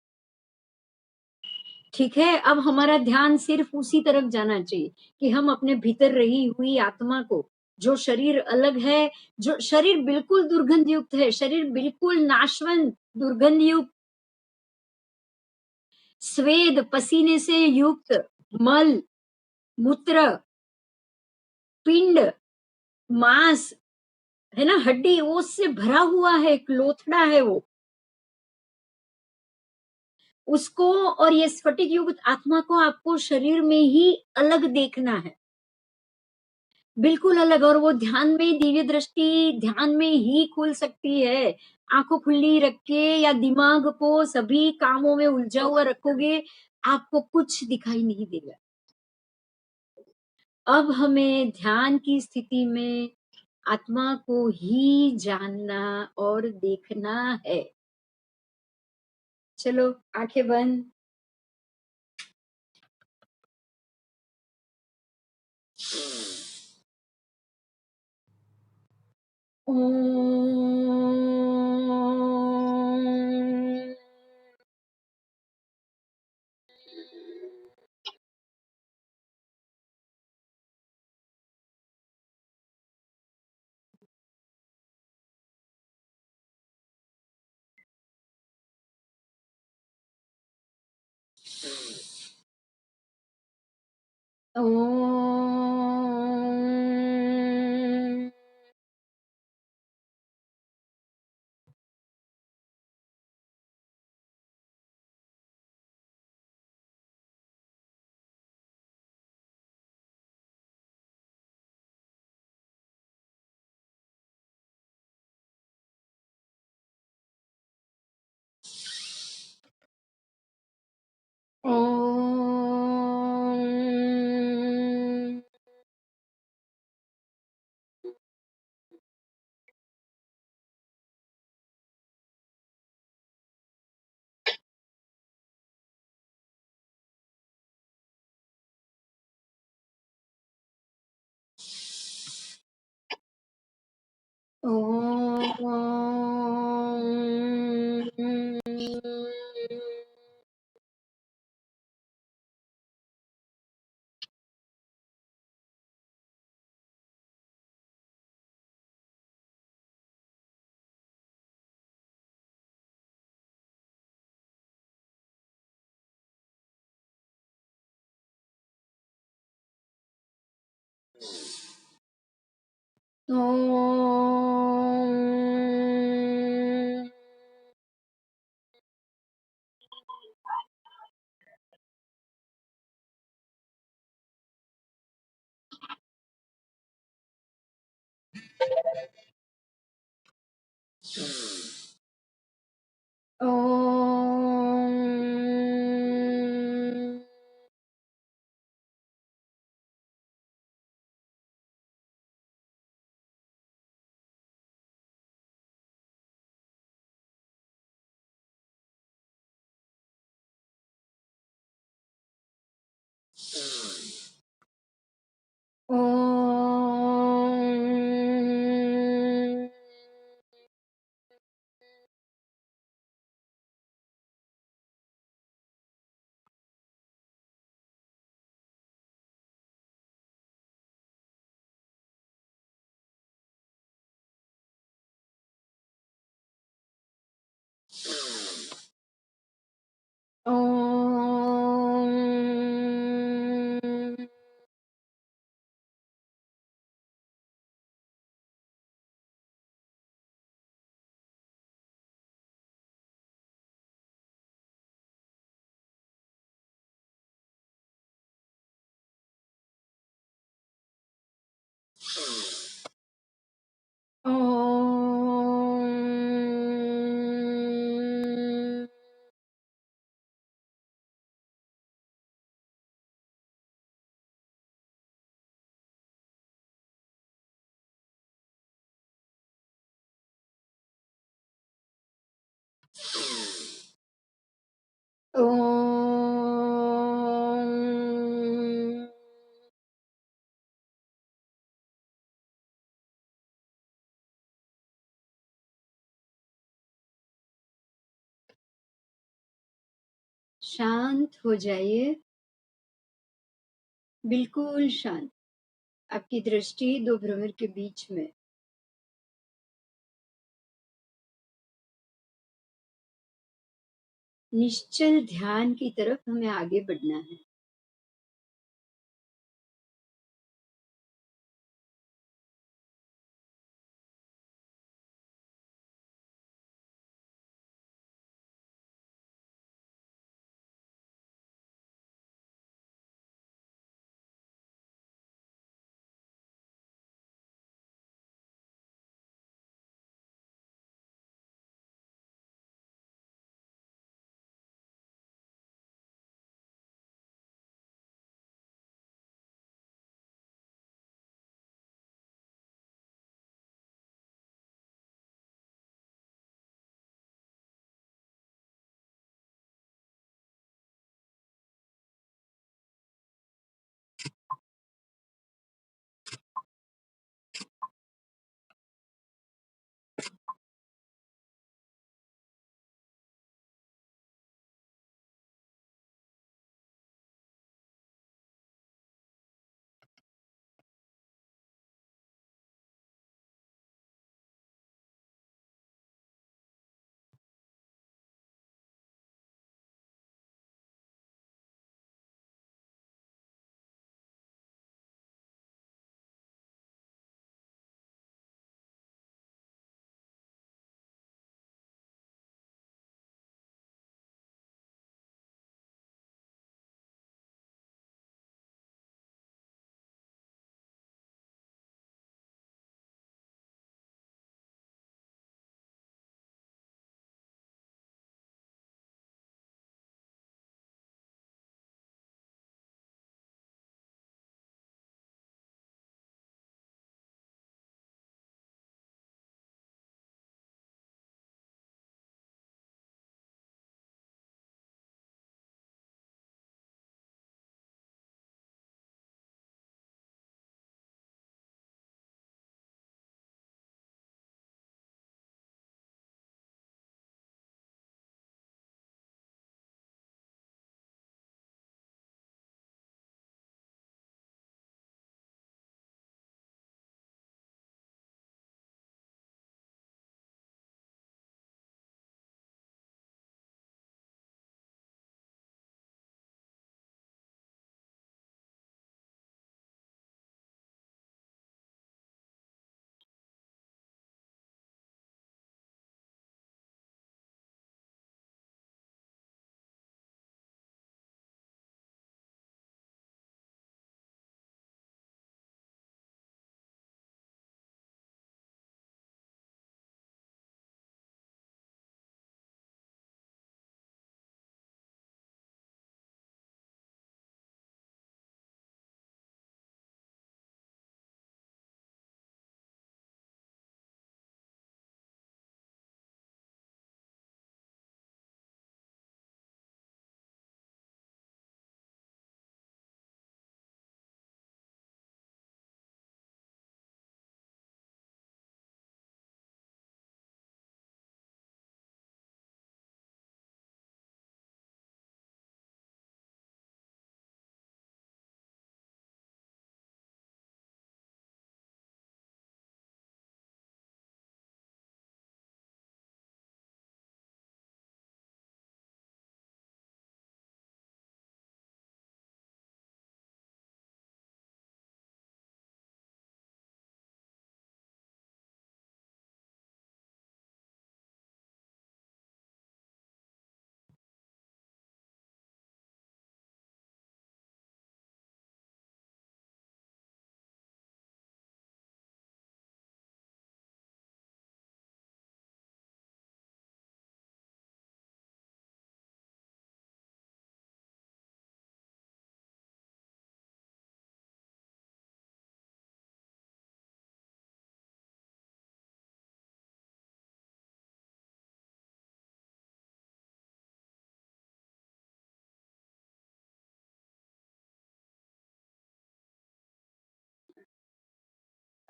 ठीक है, अब हमारा ध्यान सिर्फ उसी तरफ जाना चाहिए कि हम अपने भीतर रही हुई आत्मा को, जो शरीर अलग है, जो शरीर बिल्कुल दुर्गंध युक्त है, शरीर बिल्कुल नाशवंत, दुर्गंध युक्त, स्वेद पसीने से युक्त, मल, मूत्र, पिंड, मांस, है ना, हड्डी, वो उससे भरा हुआ है, एक लोथड़ा है वो। उसको और ये स्फटिक युक्त आत्मा को आपको शरीर में ही अलग देखना है, बिल्कुल अलग। और वो ध्यान में, दिव्य दृष्टि ध्यान में ही खुल सकती है। आंखों खुली रख के या दिमाग को सभी कामों में उलझा हुआ रखोगे, आपको कुछ दिखाई नहीं देगा। अब हमें ध्यान की स्थिति में आत्मा को ही जानना और देखना है। चलो, आंखें बंद। ओम। ओम। ओम। ओम। ओम। ओम। शांत हो जाइए, बिल्कुल शांत। आपकी दृष्टि दो भ्रमर के बीच में। निश्चल ध्यान की तरफ हमें आगे बढ़ना है।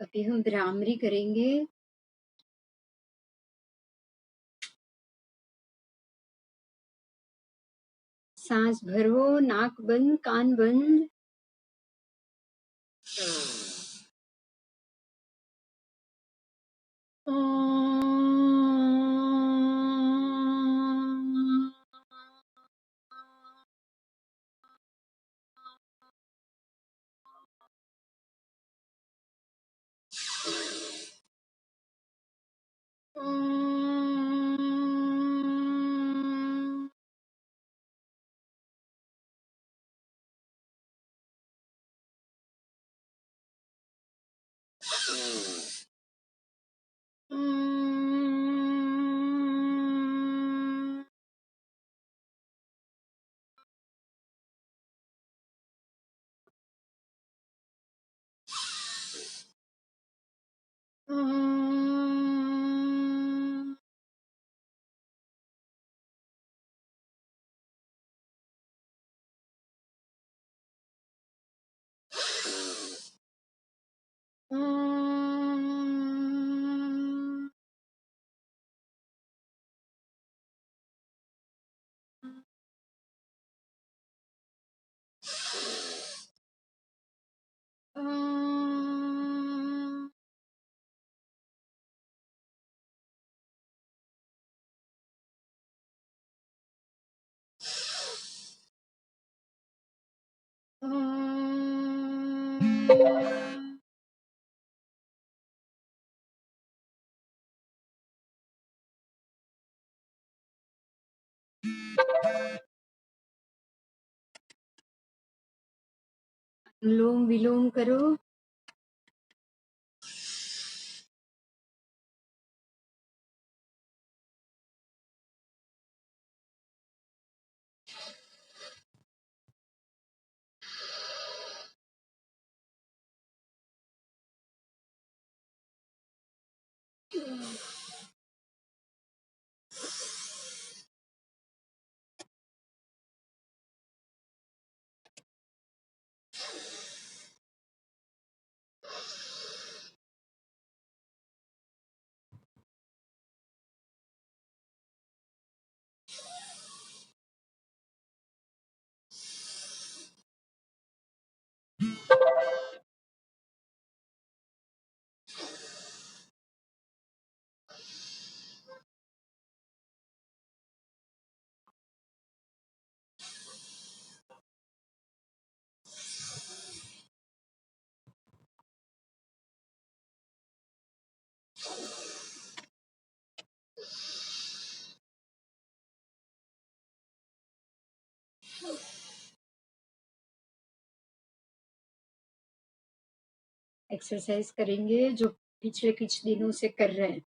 अभी हम भ्रामरी करेंगे। सांस भरो, नाक बंद, कान बंद। अनुलोम विलोम करो। एक्सरसाइज करेंगे जो पिछले कुछ दिनों से कर रहे हैं।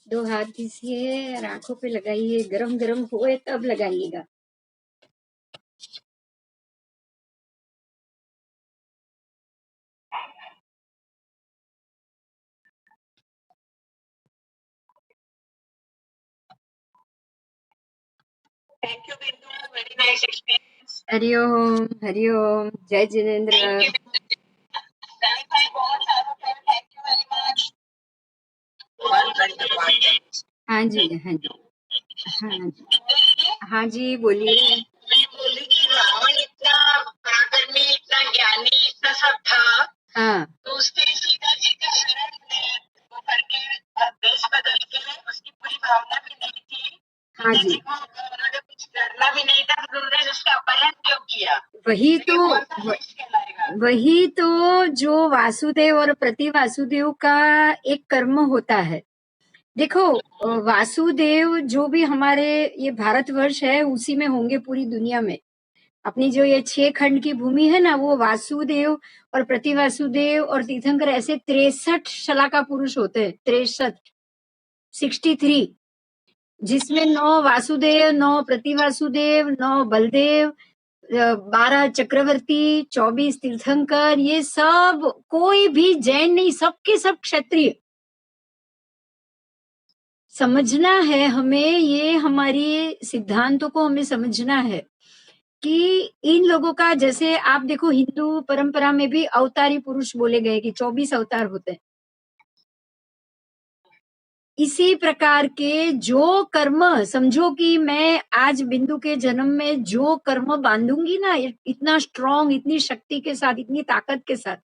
दो हाथ दीजिए और आंखों पे लगाइए। गरम गरम होए तब लगाइएगा। Thank you, Bindu. Very nice experience. Hariom Hariom. जय जिनेन्द्र। Thank you. भाई बहुत सारा था. Thank you very much. One घंटे बाद. हाँ जी हाँ जी हाँ जी हाँ जी बोलिए। मैं बोली कि रावण इतना पराक्रमी, इतना ज्ञानी, इतना सब था. हाँ तो उसके सीता जी का हरण भावना भी नहीं थी। हाँ जी, देखो उन्होंने कुछ करना भी नहीं था, तो उन्होंने उसका अपहरण क्यों किया? वही तो ये तो कौन सा देश कहलाएगा? वही तो जो वासुदेव और प्रति वासुदेव का एक कर्म होता है। देखो वासुदेव जो भी हमारे ये भारतवर्ष है उसी में होंगे पूरी दुनिया में। अपनी जो ये 6 खंड की भूमि है ना वो वासुदेव और प्रति वासुदेव और तीर्थंकर ऐसे 63 शलाका पुरुष होते हैं। 63 63 जिसमें 9 वासुदेव, 9 प्रति वासुदेव, 9 बलदेव, 12 चक्रवर्ती, 24 तीर्थंकर, ये सब कोई भी जैन नहीं, सबके सब क्षत्रिय। समझना है हमें, ये हमारी सिद्धांतों को हमें समझना है कि इन लोगों का जैसे आप देखो हिंदू परंपरा में भी अवतारी पुरुष बोले गए कि 24 अवतार होते हैं। इसी प्रकार के जो कर्म समझो कि मैं आज बिंदु के जन्म में जो कर्म बांधूंगी ना इतना स्ट्रांग, इतनी शक्ति के साथ, इतनी ताकत के साथ,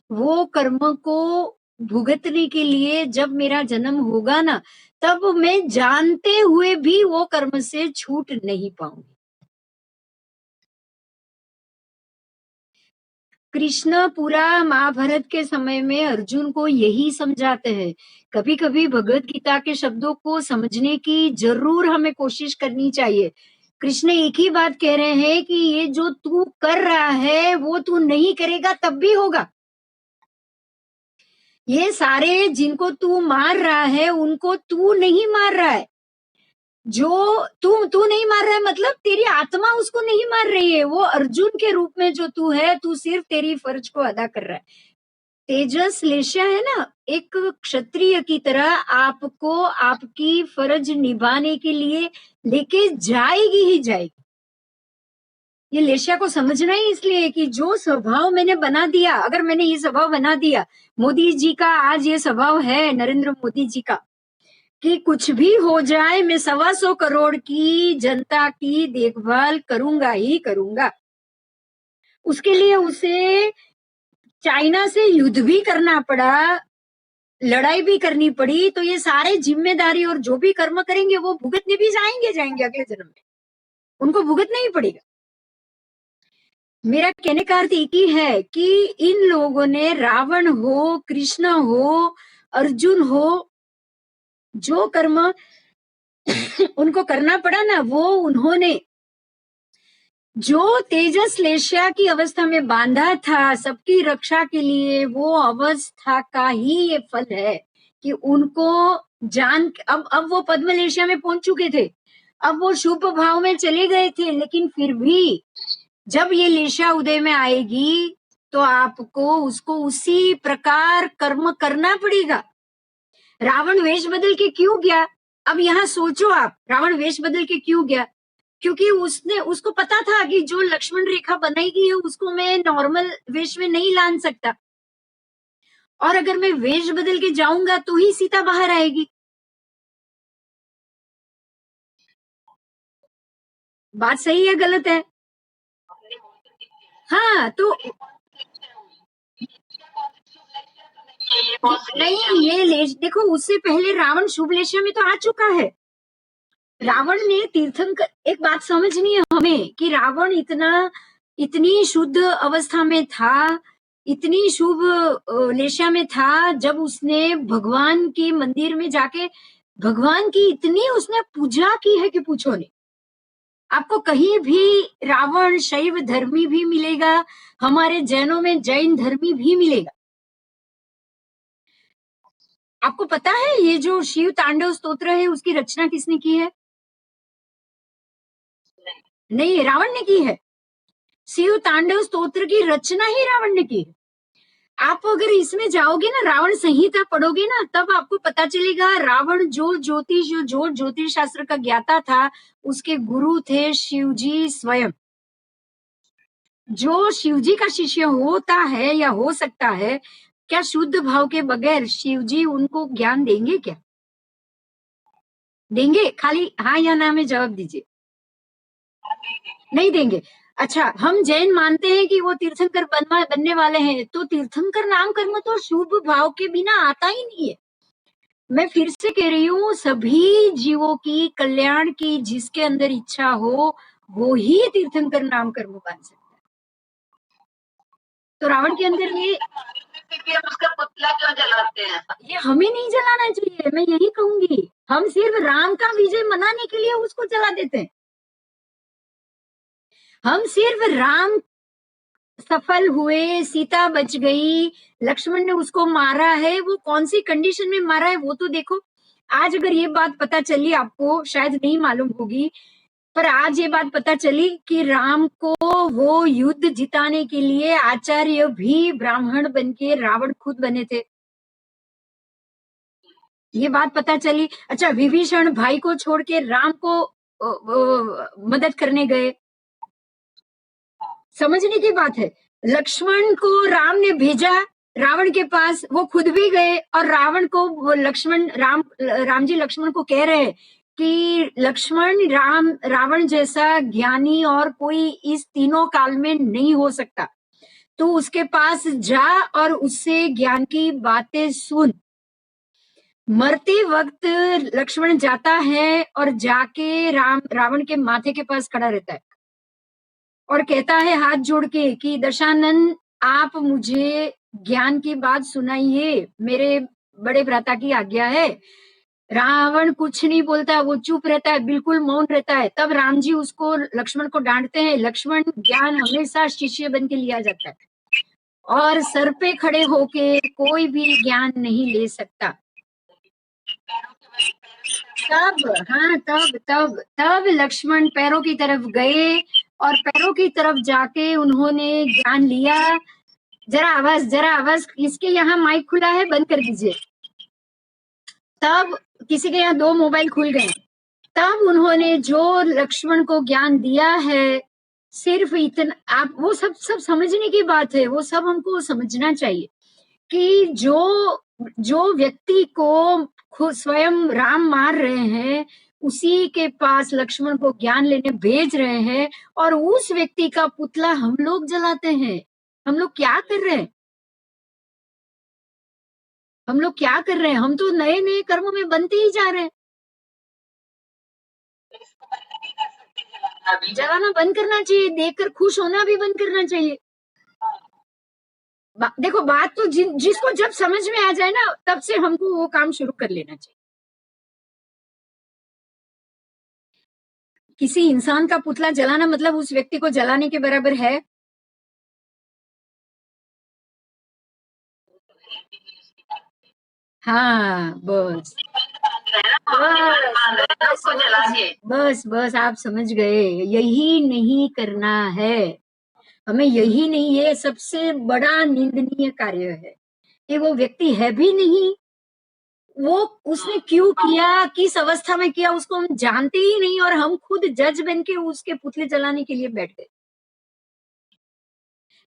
वो कर्म को भुगतने के लिए जब मेरा जन्म होगा ना तब मैं जानते हुए भी वो कर्म से छूट नहीं पाऊंगी। कृष्ण पूरा महाभारत के समय में अर्जुन को यही समझाते हैं। कभी कभी भगवत गीता के शब्दों को समझने की जरूर हमें कोशिश करनी चाहिए। कृष्ण एक ही बात कह रहे हैं कि ये जो तू कर रहा है वो तू नहीं करेगा तब भी होगा। ये सारे जिनको तू मार रहा है उनको तू नहीं मार रहा है। जो तू नहीं मार रहा है मतलब तेरी आत्मा उसको नहीं मार रही है। वो अर्जुन के रूप में जो तू है, तू सिर्फ तेरी फर्ज को अदा कर रहा है। तेजस लेशा है ना, एक क्षत्रिय की तरह आपको आपकी फर्ज निभाने के लिए लेके जाएगी ही जाएगी। ये लेशा को समझना ही इसलिए कि जो स्वभाव मैंने बना दिया, अगर मैंने ये स्वभाव बना दिया, मोदी जी का आज ये स्वभाव है, नरेंद्र मोदी जी का, कि कुछ भी हो जाए मैं 125 करोड़ की जनता की देखभाल करूंगा ही करूंगा। उसके लिए उसे चाइना से युद्ध भी करना पड़ा, लड़ाई भी करनी पड़ी, तो ये सारे जिम्मेदारी और जो भी कर्म करेंगे वो भुगतने भी जाएंगे अगले जन्म में, उनको भुगतना ही पड़ेगा। मेरा कहने का अर्थ एक ही है कि इन लोगों ने रावण हो, कृष्ण हो, अर्जुन हो, जो कर्म उनको करना पड़ा ना वो उन्होंने जो तेजस लेशा की अवस्था में बांधा था सबकी रक्षा के लिए, वो अवस्था का ही ये फल है कि उनको जान अब वो पद्मलेशिया में पहुंच चुके थे, अब वो शुभ भाव में चले गए थे, लेकिन फिर भी जब ये लेशा उदय में आएगी तो आपको उसको उसी प्रकार कर्म करना पड़ेगा। रावण वेश बदल के क्यों गया? अब यहाँ सोचो आप, रावण वेश बदल के क्यों गया? क्योंकि उसको पता था कि जो लक्ष्मण रेखा बनाई गई है उसको मैं नॉर्मल वेश में नहीं लान सकता, और अगर मैं वेश बदल के जाऊंगा तो ही सीता बाहर आएगी। बात सही है गलत है? हाँ तो नहीं, ये देखो उससे पहले रावण शुभलेशा में तो आ चुका है। रावण ने तीर्थंकर, एक बात समझनी है हमें कि रावण इतनी शुद्ध अवस्था में था, इतनी शुभ लेशा में था, जब उसने भगवान के मंदिर में जाके भगवान की इतनी उसने पूजा की है कि पूछो नहीं। आपको कहीं भी रावण शैव धर्मी भी मिलेगा, हमारे जैनों में जैन धर्मी भी मिलेगा। आपको पता है ये जो शिव तांडव स्तोत्र है उसकी रचना किसने की है? नहीं, रावण ने की है। शिव तांडव स्तोत्र की रचना ही रावण ने की है। आप अगर इसमें जाओगे ना, रावण संहिता पढ़ोगे ना, तब आपको पता चलेगा रावण जो ज्योतिष शास्त्र का ज्ञाता था उसके गुरु थे शिवजी स्वयं। जो शिवजी का शिष्य होता है या हो सकता है, क्या शुद्ध भाव के बगैर शिवजी उनको ज्ञान देंगे? क्या देंगे? खाली हाँ या ना में जवाब दीजिए। नहीं देंगे। अच्छा, हम जैन मानते हैं कि वो तीर्थंकर बनने वाले हैं, तो तीर्थंकर नाम कर्म तो शुभ भाव के बिना आता ही नहीं है। मैं फिर से कह रही हूँ, सभी जीवों की कल्याण की जिसके अंदर इच्छा हो, वो ही तीर्थंकर नाम कर्म बांध सकता है। तो रावण के अंदर ये उसका पुतला क्यों जलाते हैं? ये हमें नहीं जलाना चाहिए, मैं यही कहूंगी। हम सिर्फ राम का विजय मनाने के लिए उसको जला देते हैं। हम सिर्फ राम सफल हुए, सीता बच गई, लक्ष्मण ने उसको मारा है, वो कौन सी कंडीशन में मारा है वो तो देखो। आज अगर ये बात पता चली आपको, शायद नहीं मालूम होगी, पर आज ये बात पता चली कि राम को वो युद्ध जिताने के लिए आचार्य भी ब्राह्मण बनके रावण खुद बने थे। ये बात पता चली। अच्छा, विभीषण भाई को छोड़ के राम को मदद करने गए, समझने की बात है। लक्ष्मण को राम ने भेजा रावण के पास, वो खुद भी गए और रावण को वो राम जी लक्ष्मण को कह रहे हैं कि लक्ष्मण, रावण जैसा ज्ञानी और कोई इस तीनों काल में नहीं हो सकता, तो उसके पास जा और उससे ज्ञान की बातें सुन। मरते वक्त लक्ष्मण जाता है और जाके रावण के माथे के पास खड़ा रहता है और कहता है हाथ जोड़ के कि दशानन, आप मुझे ज्ञान की बात सुनाइए, मेरे बड़े भ्राता की आज्ञा है। रावण कुछ नहीं बोलता, वो चुप रहता है, बिल्कुल मौन रहता है। तब राम जी उसको, लक्ष्मण को डांटते हैं, लक्ष्मण, ज्ञान हमेशा शिष्य बन के लिया जाता है और सर पे खड़े होके कोई भी ज्ञान नहीं ले सकता। तब लक्ष्मण पैरों की तरफ गए और पैरों की तरफ जाके उन्होंने ज्ञान लिया। जरा आवाज, इसके यहाँ माइक खुला है, बंद कर दीजिए। तब किसी के यहाँ 2 मोबाइल खुल गए। तब उन्होंने जो लक्ष्मण को ज्ञान दिया है, सिर्फ इतना, आप वो सब समझने की बात है, वो सब हमको समझना चाहिए कि जो व्यक्ति को खुद स्वयं राम मार रहे हैं, उसी के पास लक्ष्मण को ज्ञान लेने भेज रहे हैं और उस व्यक्ति का पुतला हम लोग जलाते हैं। हम लोग क्या कर रहे हैं? हम तो नए नए कर्मों में बनते ही जा रहे हैं। जलाना बंद करना चाहिए, देखकर खुश होना भी बंद करना चाहिए। देखो, बात तो जिसको जब समझ में आ जाए ना, तब से हमको वो काम शुरू कर लेना चाहिए। किसी इंसान का पुतला जलाना मतलब उस व्यक्ति को जलाने के बराबर है। हाँ, बस आप समझ गए। यही नहीं करना है हमें, यही नहीं, ये सबसे बड़ा निंदनीय कार्य है कि वो व्यक्ति है भी नहीं, वो उसने क्यों किया, किस अवस्था में किया, उसको हम जानते ही नहीं और हम खुद जज बन के उसके पुतले जलाने के लिए बैठ गए।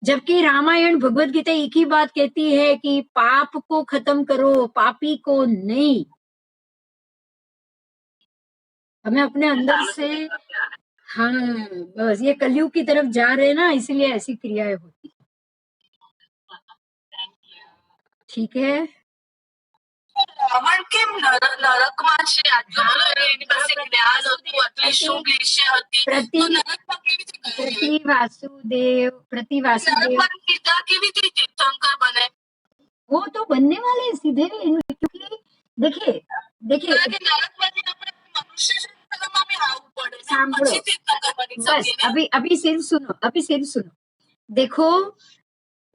जबकि रामायण, भगवत गीता एक ही बात कहती है कि पाप को खत्म करो, पापी को नहीं। हमें अपने अंदर से, हाँ, बस ये कलयुग की तरफ जा रहे हैं ना, इसलिए ऐसी क्रियाएं होती। ठीक है, રાવણ કેમ નરકમાં છે? આટલું બધું એની પાસે જ્ઞાન હતું, આટલી શુભ ઈચ્છા હતી, તો નરકમાં કેવી રીતે ગયો? प्रति वासुदेव નરકમાં સીધા કેવી રીતે તીર્થંકર બને? वो तो बनने वाले सीधे, क्योंकि देखिए કારણ કે નરકમાંથી આપણે મનુષ્ય જન્મમાં બી આવવું પડે ને, સાંભળો, પછી તીર્થંકર બની बस શકીએ ને? अभी सिर्फ सुनो। देखो,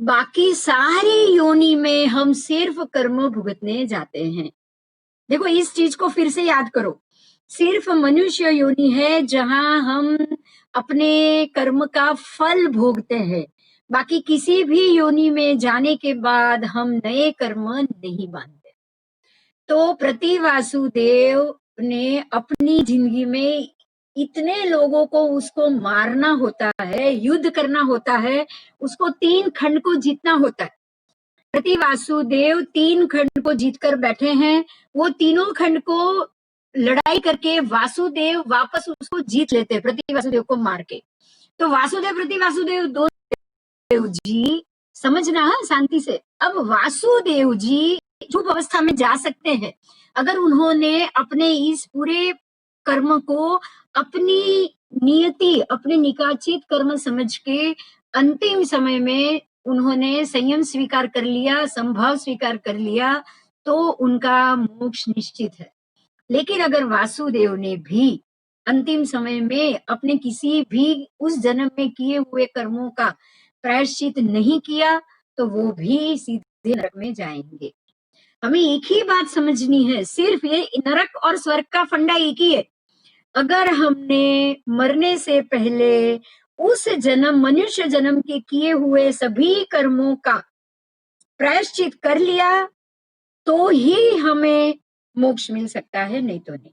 बाकी सारी योनि में हम सिर्फ कर्म भुगतने जाते हैं। देखो, इस चीज को फिर से याद करो, सिर्फ मनुष्य योनि है जहां हम अपने कर्म का फल भोगते हैं। बाकी किसी भी योनि में जाने के बाद हम नए कर्म नहीं बांधते। तो प्रति वासुदेव ने अपनी जिंदगी में इतने लोगों को उसको मारना होता है, युद्ध करना होता है, उसको 3 खंड को जीतना होता है। प्रति वासुदेव 3 खंड को जीतकर बैठे हैं। वो तीनों खंड को लड़ाई करके वासुदेव वापस उसको जीत लेते हैं, प्रति वासुदेव को मार के। तो वासुदेव, प्रति वासुदेव दोनों जी, समझना शांति से। अब वासुदेव जी शुभ अवस्था में जा सकते हैं अगर उन्होंने अपने इस पूरे कर्म को अपनी नियति, अपने निकाचित कर्म समझ के अंतिम समय में उन्होंने संयम स्वीकार कर लिया, संभाव स्वीकार कर लिया, तो उनका मोक्ष निश्चित है। लेकिन अगर वासुदेव ने भी अंतिम समय में अपने किसी भी उस जन्म में किए हुए कर्मों का प्रायश्चित नहीं किया, तो वो भी सीधे नरक में जाएंगे। हमें एक ही बात समझनी है, सिर्फ ये नरक और स्वर्ग का फंडा एक ही है। अगर हमने मरने से पहले उस जन्म, मनुष्य जन्म के किए हुए सभी कर्मों का प्रायश्चित कर लिया, तो ही हमें मोक्ष मिल सकता है, नहीं तो नहीं।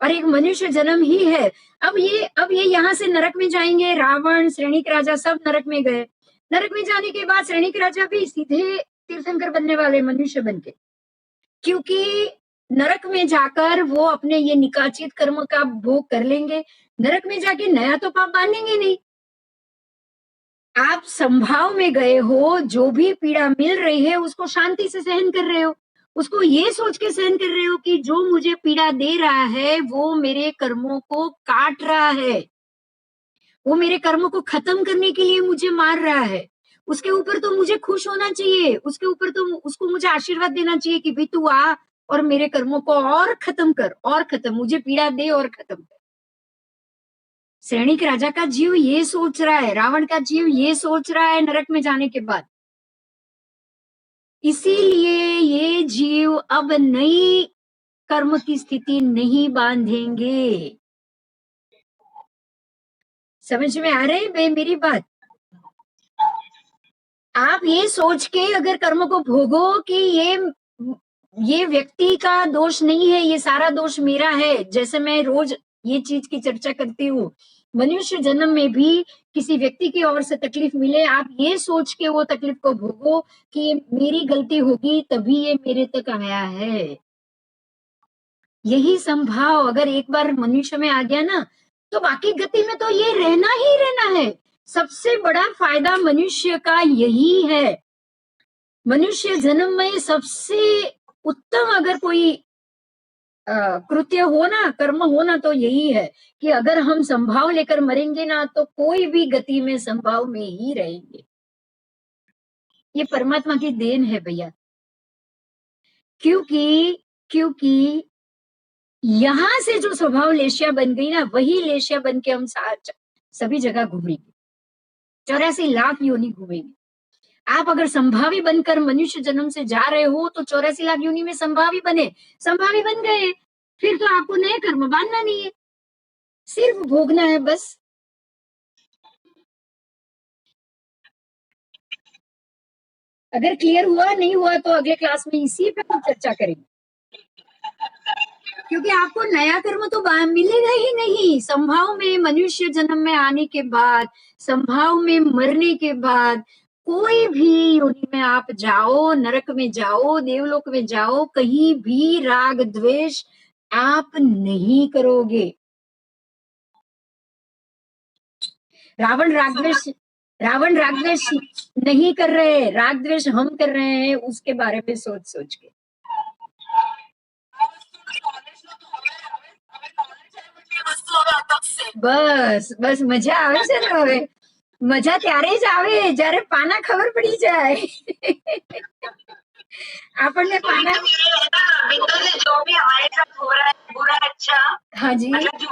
और एक मनुष्य जन्म ही है। अब ये यहाँ से नरक में जाएंगे, रावण, श्रेणिक राजा सब नरक में गए। नरक में जाने के बाद श्रेणिक राजा भी सीधे तीर्थंकर बनने वाले मनुष्य बन के, क्योंकि नरक में जाकर वो अपने ये निकाचित कर्म का भोग कर लेंगे। नरक में जाके नया तो पाप बांधेंगे नहीं। आप संभाव में गए हो, जो भी पीड़ा मिल रही है उसको शांति से सहन कर रहे हो, उसको ये सोच के सहन कर रहे हो कि जो मुझे पीड़ा दे रहा है वो मेरे कर्मों को काट रहा है, वो मेरे कर्मों को खत्म करने के लिए मुझे मार रहा है। उसके ऊपर तो मुझे खुश होना चाहिए, उसके ऊपर तो उसको मुझे आशीर्वाद देना चाहिए कि भाई तू आ और मेरे कर्मों को और खत्म कर, और खत्म, मुझे पीड़ा दे और खत्म कर। सैनिक राजा का जीव ये सोच रहा है, रावण का जीव ये सोच रहा है नरक में जाने के बाद। इसीलिए ये जीव अब नई कर्म की स्थिति नहीं बांधेंगे। समझ में आ रही है मेरी बात? आप ये सोच के अगर कर्म को भोगो कि ये व्यक्ति का दोष नहीं है, ये सारा दोष मेरा है, जैसे मैं रोज ये चीज की चर्चा करती हूँ, मनुष्य जन्म में भी किसी व्यक्ति की ओर से तकलीफ मिले, आप ये सोच के वो तकलीफ को भोगो कि मेरी गलती होगी तभी ये मेरे तक आया है। यही संभाव अगर एक बार मनुष्य में आ गया ना, तो बाकी गति में तो ये रहना ही रहना है। सबसे बड़ा फायदा मनुष्य का यही है। मनुष्य जन्म में सबसे उत्तम अगर कोई कृत्य हो ना, कर्म हो ना, तो यही है कि अगर हम संभाव लेकर मरेंगे ना, तो कोई भी गति में संभाव में ही रहेंगे। ये परमात्मा की देन है भैया। क्योंकि यहाँ से जो स्वभाव लेशिया बन गई ना, वही लेशिया बन के हम सभी जगह घूमेंगे, 84 लाख योनि घूमेंगे। आप अगर संभावी बनकर मनुष्य जन्म से जा रहे हो, तो 84 लाख योनि में संभावी बने, संभावी बन गए, फिर तो आपको नए कर्म बांधना नहीं है, सिर्फ भोगना है बस। अगर क्लियर हुआ, नहीं हुआ तो अगले क्लास में इसी पे हम चर्चा करेंगे, क्योंकि आपको नया कर्म तो मिलेगा ही नहीं। संभाव में मनुष्य जन्म में आने के बाद, संभाव में मरने के बाद, कोई भी योनि में आप जाओ, नरक में जाओ, देवलोक में जाओ, कहीं भी राग द्वेष आप नहीं करोगे। रावण राग द्वेष नहीं कर रहे, राग द्वेष हम कर रहे हैं, उसके बारे में सोच सोच के। બસ બસ મજા આવે છે ને હવે. મજા ત્યારે જ આવે જ્યારે પાના ખબર પડી જાય. આપણને પાના जो भी हमारे साथ हो रहा है बुरा अच्छा, हाँ जी, मतलब जो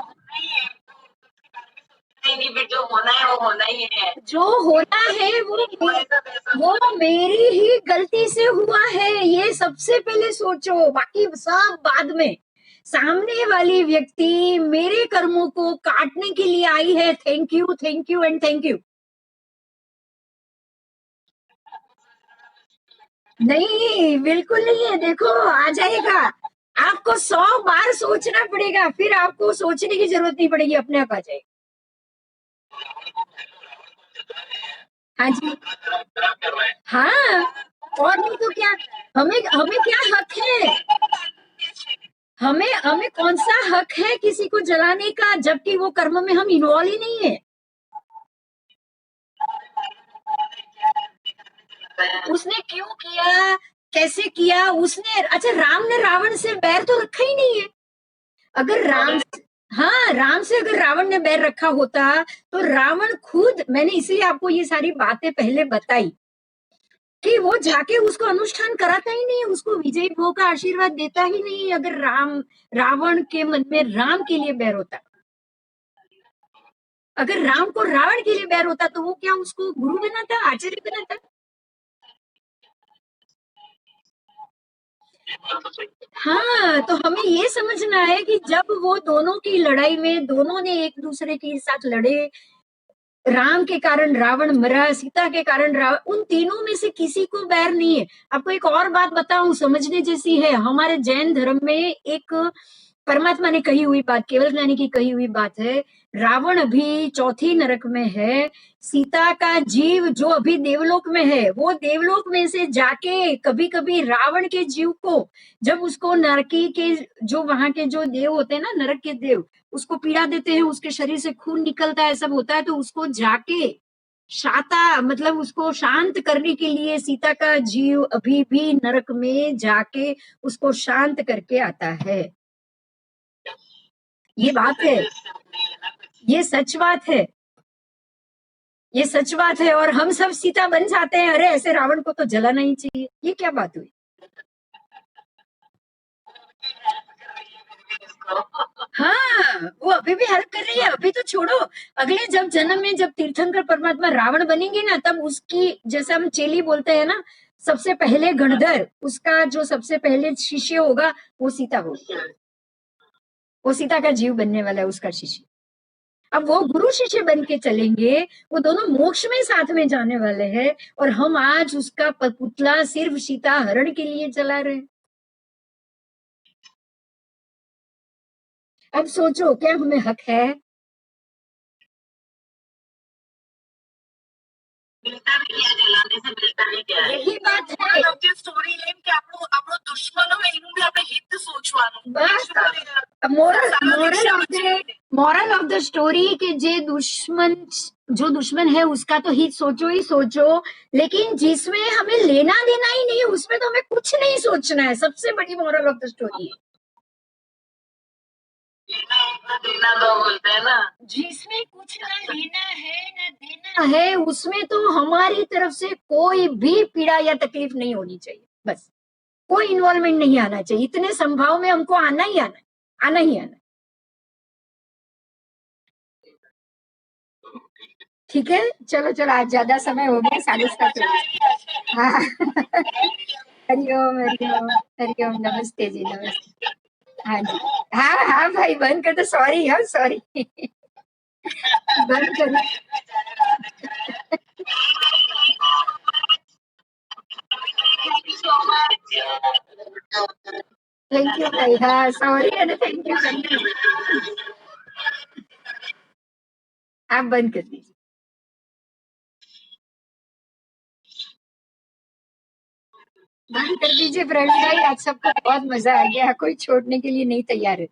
जो होना है वो होना ही है, जो होना है वो मेरी ही गलती से हुआ है, ये सबसे पहले सोचो, बाकी सब बाद में। सामने वाली व्यक्ति मेरे कर्मों को काटने के लिए आई है, thank you and thank you. नहीं, बिल्कुल नहीं है, देखो आ जाएगा। आपको 100 बार सोचना पड़ेगा, फिर आपको सोचने की जरूरत नहीं पड़ेगी, अपने आप आ जाएगा। हाँ जी, हाँ, और नहीं तो क्या। हमें हमें क्या हक है, हमें कौन सा हक है किसी को जलाने का, जबकि वो कर्म में हम इन्वॉल्व ही नहीं है। उसने क्यों किया, कैसे किया उसने? अच्छा, राम ने रावण से बैर तो रखा ही नहीं है। अगर राम से अगर रावण ने बैर रखा होता तो रावण खुद, मैंने इसलिए आपको ये सारी बातें पहले बताई कि वो जाके उसको अनुष्ठान कराता ही नहीं, उसको विजयी भोग का आशीर्वाद देता ही नहीं। अगर रावण के मन में राम के लिए बैर होता, अगर राम को रावण के लिए बैर होता तो वो क्या उसको गुरु बनाता, आचार्य बनाता? हाँ, तो हमें ये समझना है कि जब वो दोनों की लड़ाई में दोनों ने एक दूसरे के साथ लड़े, राम के कारण रावण मरा, सीता के कारण रावण, उन तीनों में से किसी को बैर नहीं है। आपको एक और बात बताऊं, समझने जैसी है। हमारे जैन धर्म में एक परमात्मा ने कही हुई बात, केवल ज्ञानी की कही हुई बात है, रावण अभी चौथी नरक में है, सीता का जीव जो अभी देवलोक में है, वो देवलोक में से जाके कभी कभी रावण के जीव को, जब उसको नरकी के जो वहां के जो देव होते हैं ना, नरक के देव, उसको पीड़ा देते हैं, उसके शरीर से खून निकलता है, सब होता है, तो उसको जाके शाता मतलब उसको शांत करने के लिए सीता का जीव अभी भी नरक में जाके उसको शांत करके आता है। ये बात है, ये सच बात है, ये सच बात है। और हम सब सीता बन जाते हैं, अरे ऐसे रावण को तो जलाना ही चाहिए, ये क्या बात हुई? हाँ, वो अभी भी हेल्प कर रही है। अभी तो छोड़ो, अगले जब जन्म में जब तीर्थंकर परमात्मा रावण बनेंगे ना, तब उसकी, जैसे हम चेली बोलते हैं ना, सबसे पहले गणधर, उसका जो सबसे पहले शिष्य होगा वो सीता होगी, वो सीता का जीव बनने वाला है उसका शिष्य। अब वो गुरु शिष्य बन के चलेंगे, वो दोनों मोक्ष में साथ में जाने वाले हैं, और हम आज उसका पुतला सिर्फ सीता हरण के लिए चला रहे हैं। अब सोचो, क्या हमें हक है? मिलता भी क्या, जलाने से मिलता भी क्या है? यही बात है। સ્ટોરી લઈને કે આપણો દુશ્મનો હોય એનું બી આપણે હિત સોચવાનું. બસ मोरल ऑफ द स्टोरी कि जो दुश्मन है उसका तो हित सोचो ही सोचो, लेकिन जिसमें हमें लेना देना ही नहीं है उसमें तो हमें कुछ नहीं सोचना है। सबसे बड़ी मोरल ऑफ द स्टोरी है। देना दो बोलते हैं ना, जिसमें कुछ ना लेना है ना देना है, उसमें तो हमारी तरफ से कोई भी पीड़ा या तकलीफ नहीं होनी चाहिए। बस कोई इन्वॉल्वमेंट नहीं आना चाहिए। इतने संभाव में हमको आना ही आना ही आना। ठीक है, चलो चलो, आज ज्यादा समय हो गया, 7:30 हो गया। हाँ हरिओम हरिओम हरिओम, नमस्ते जी, नमस्ते। हाँ जी, हाँ हाँ भाई, बंद कर दो। सॉरी, हाँ सॉरी बंद कर। थैंक यू भाई, हाँ सॉरी है ना, थैंक यू। आप बंद कर दीजिए। बंद कर दीजिए फ्रेंड भाई, आज सबको बहुत मजा आ गया, कोई छोड़ने के लिए नहीं तैयार है।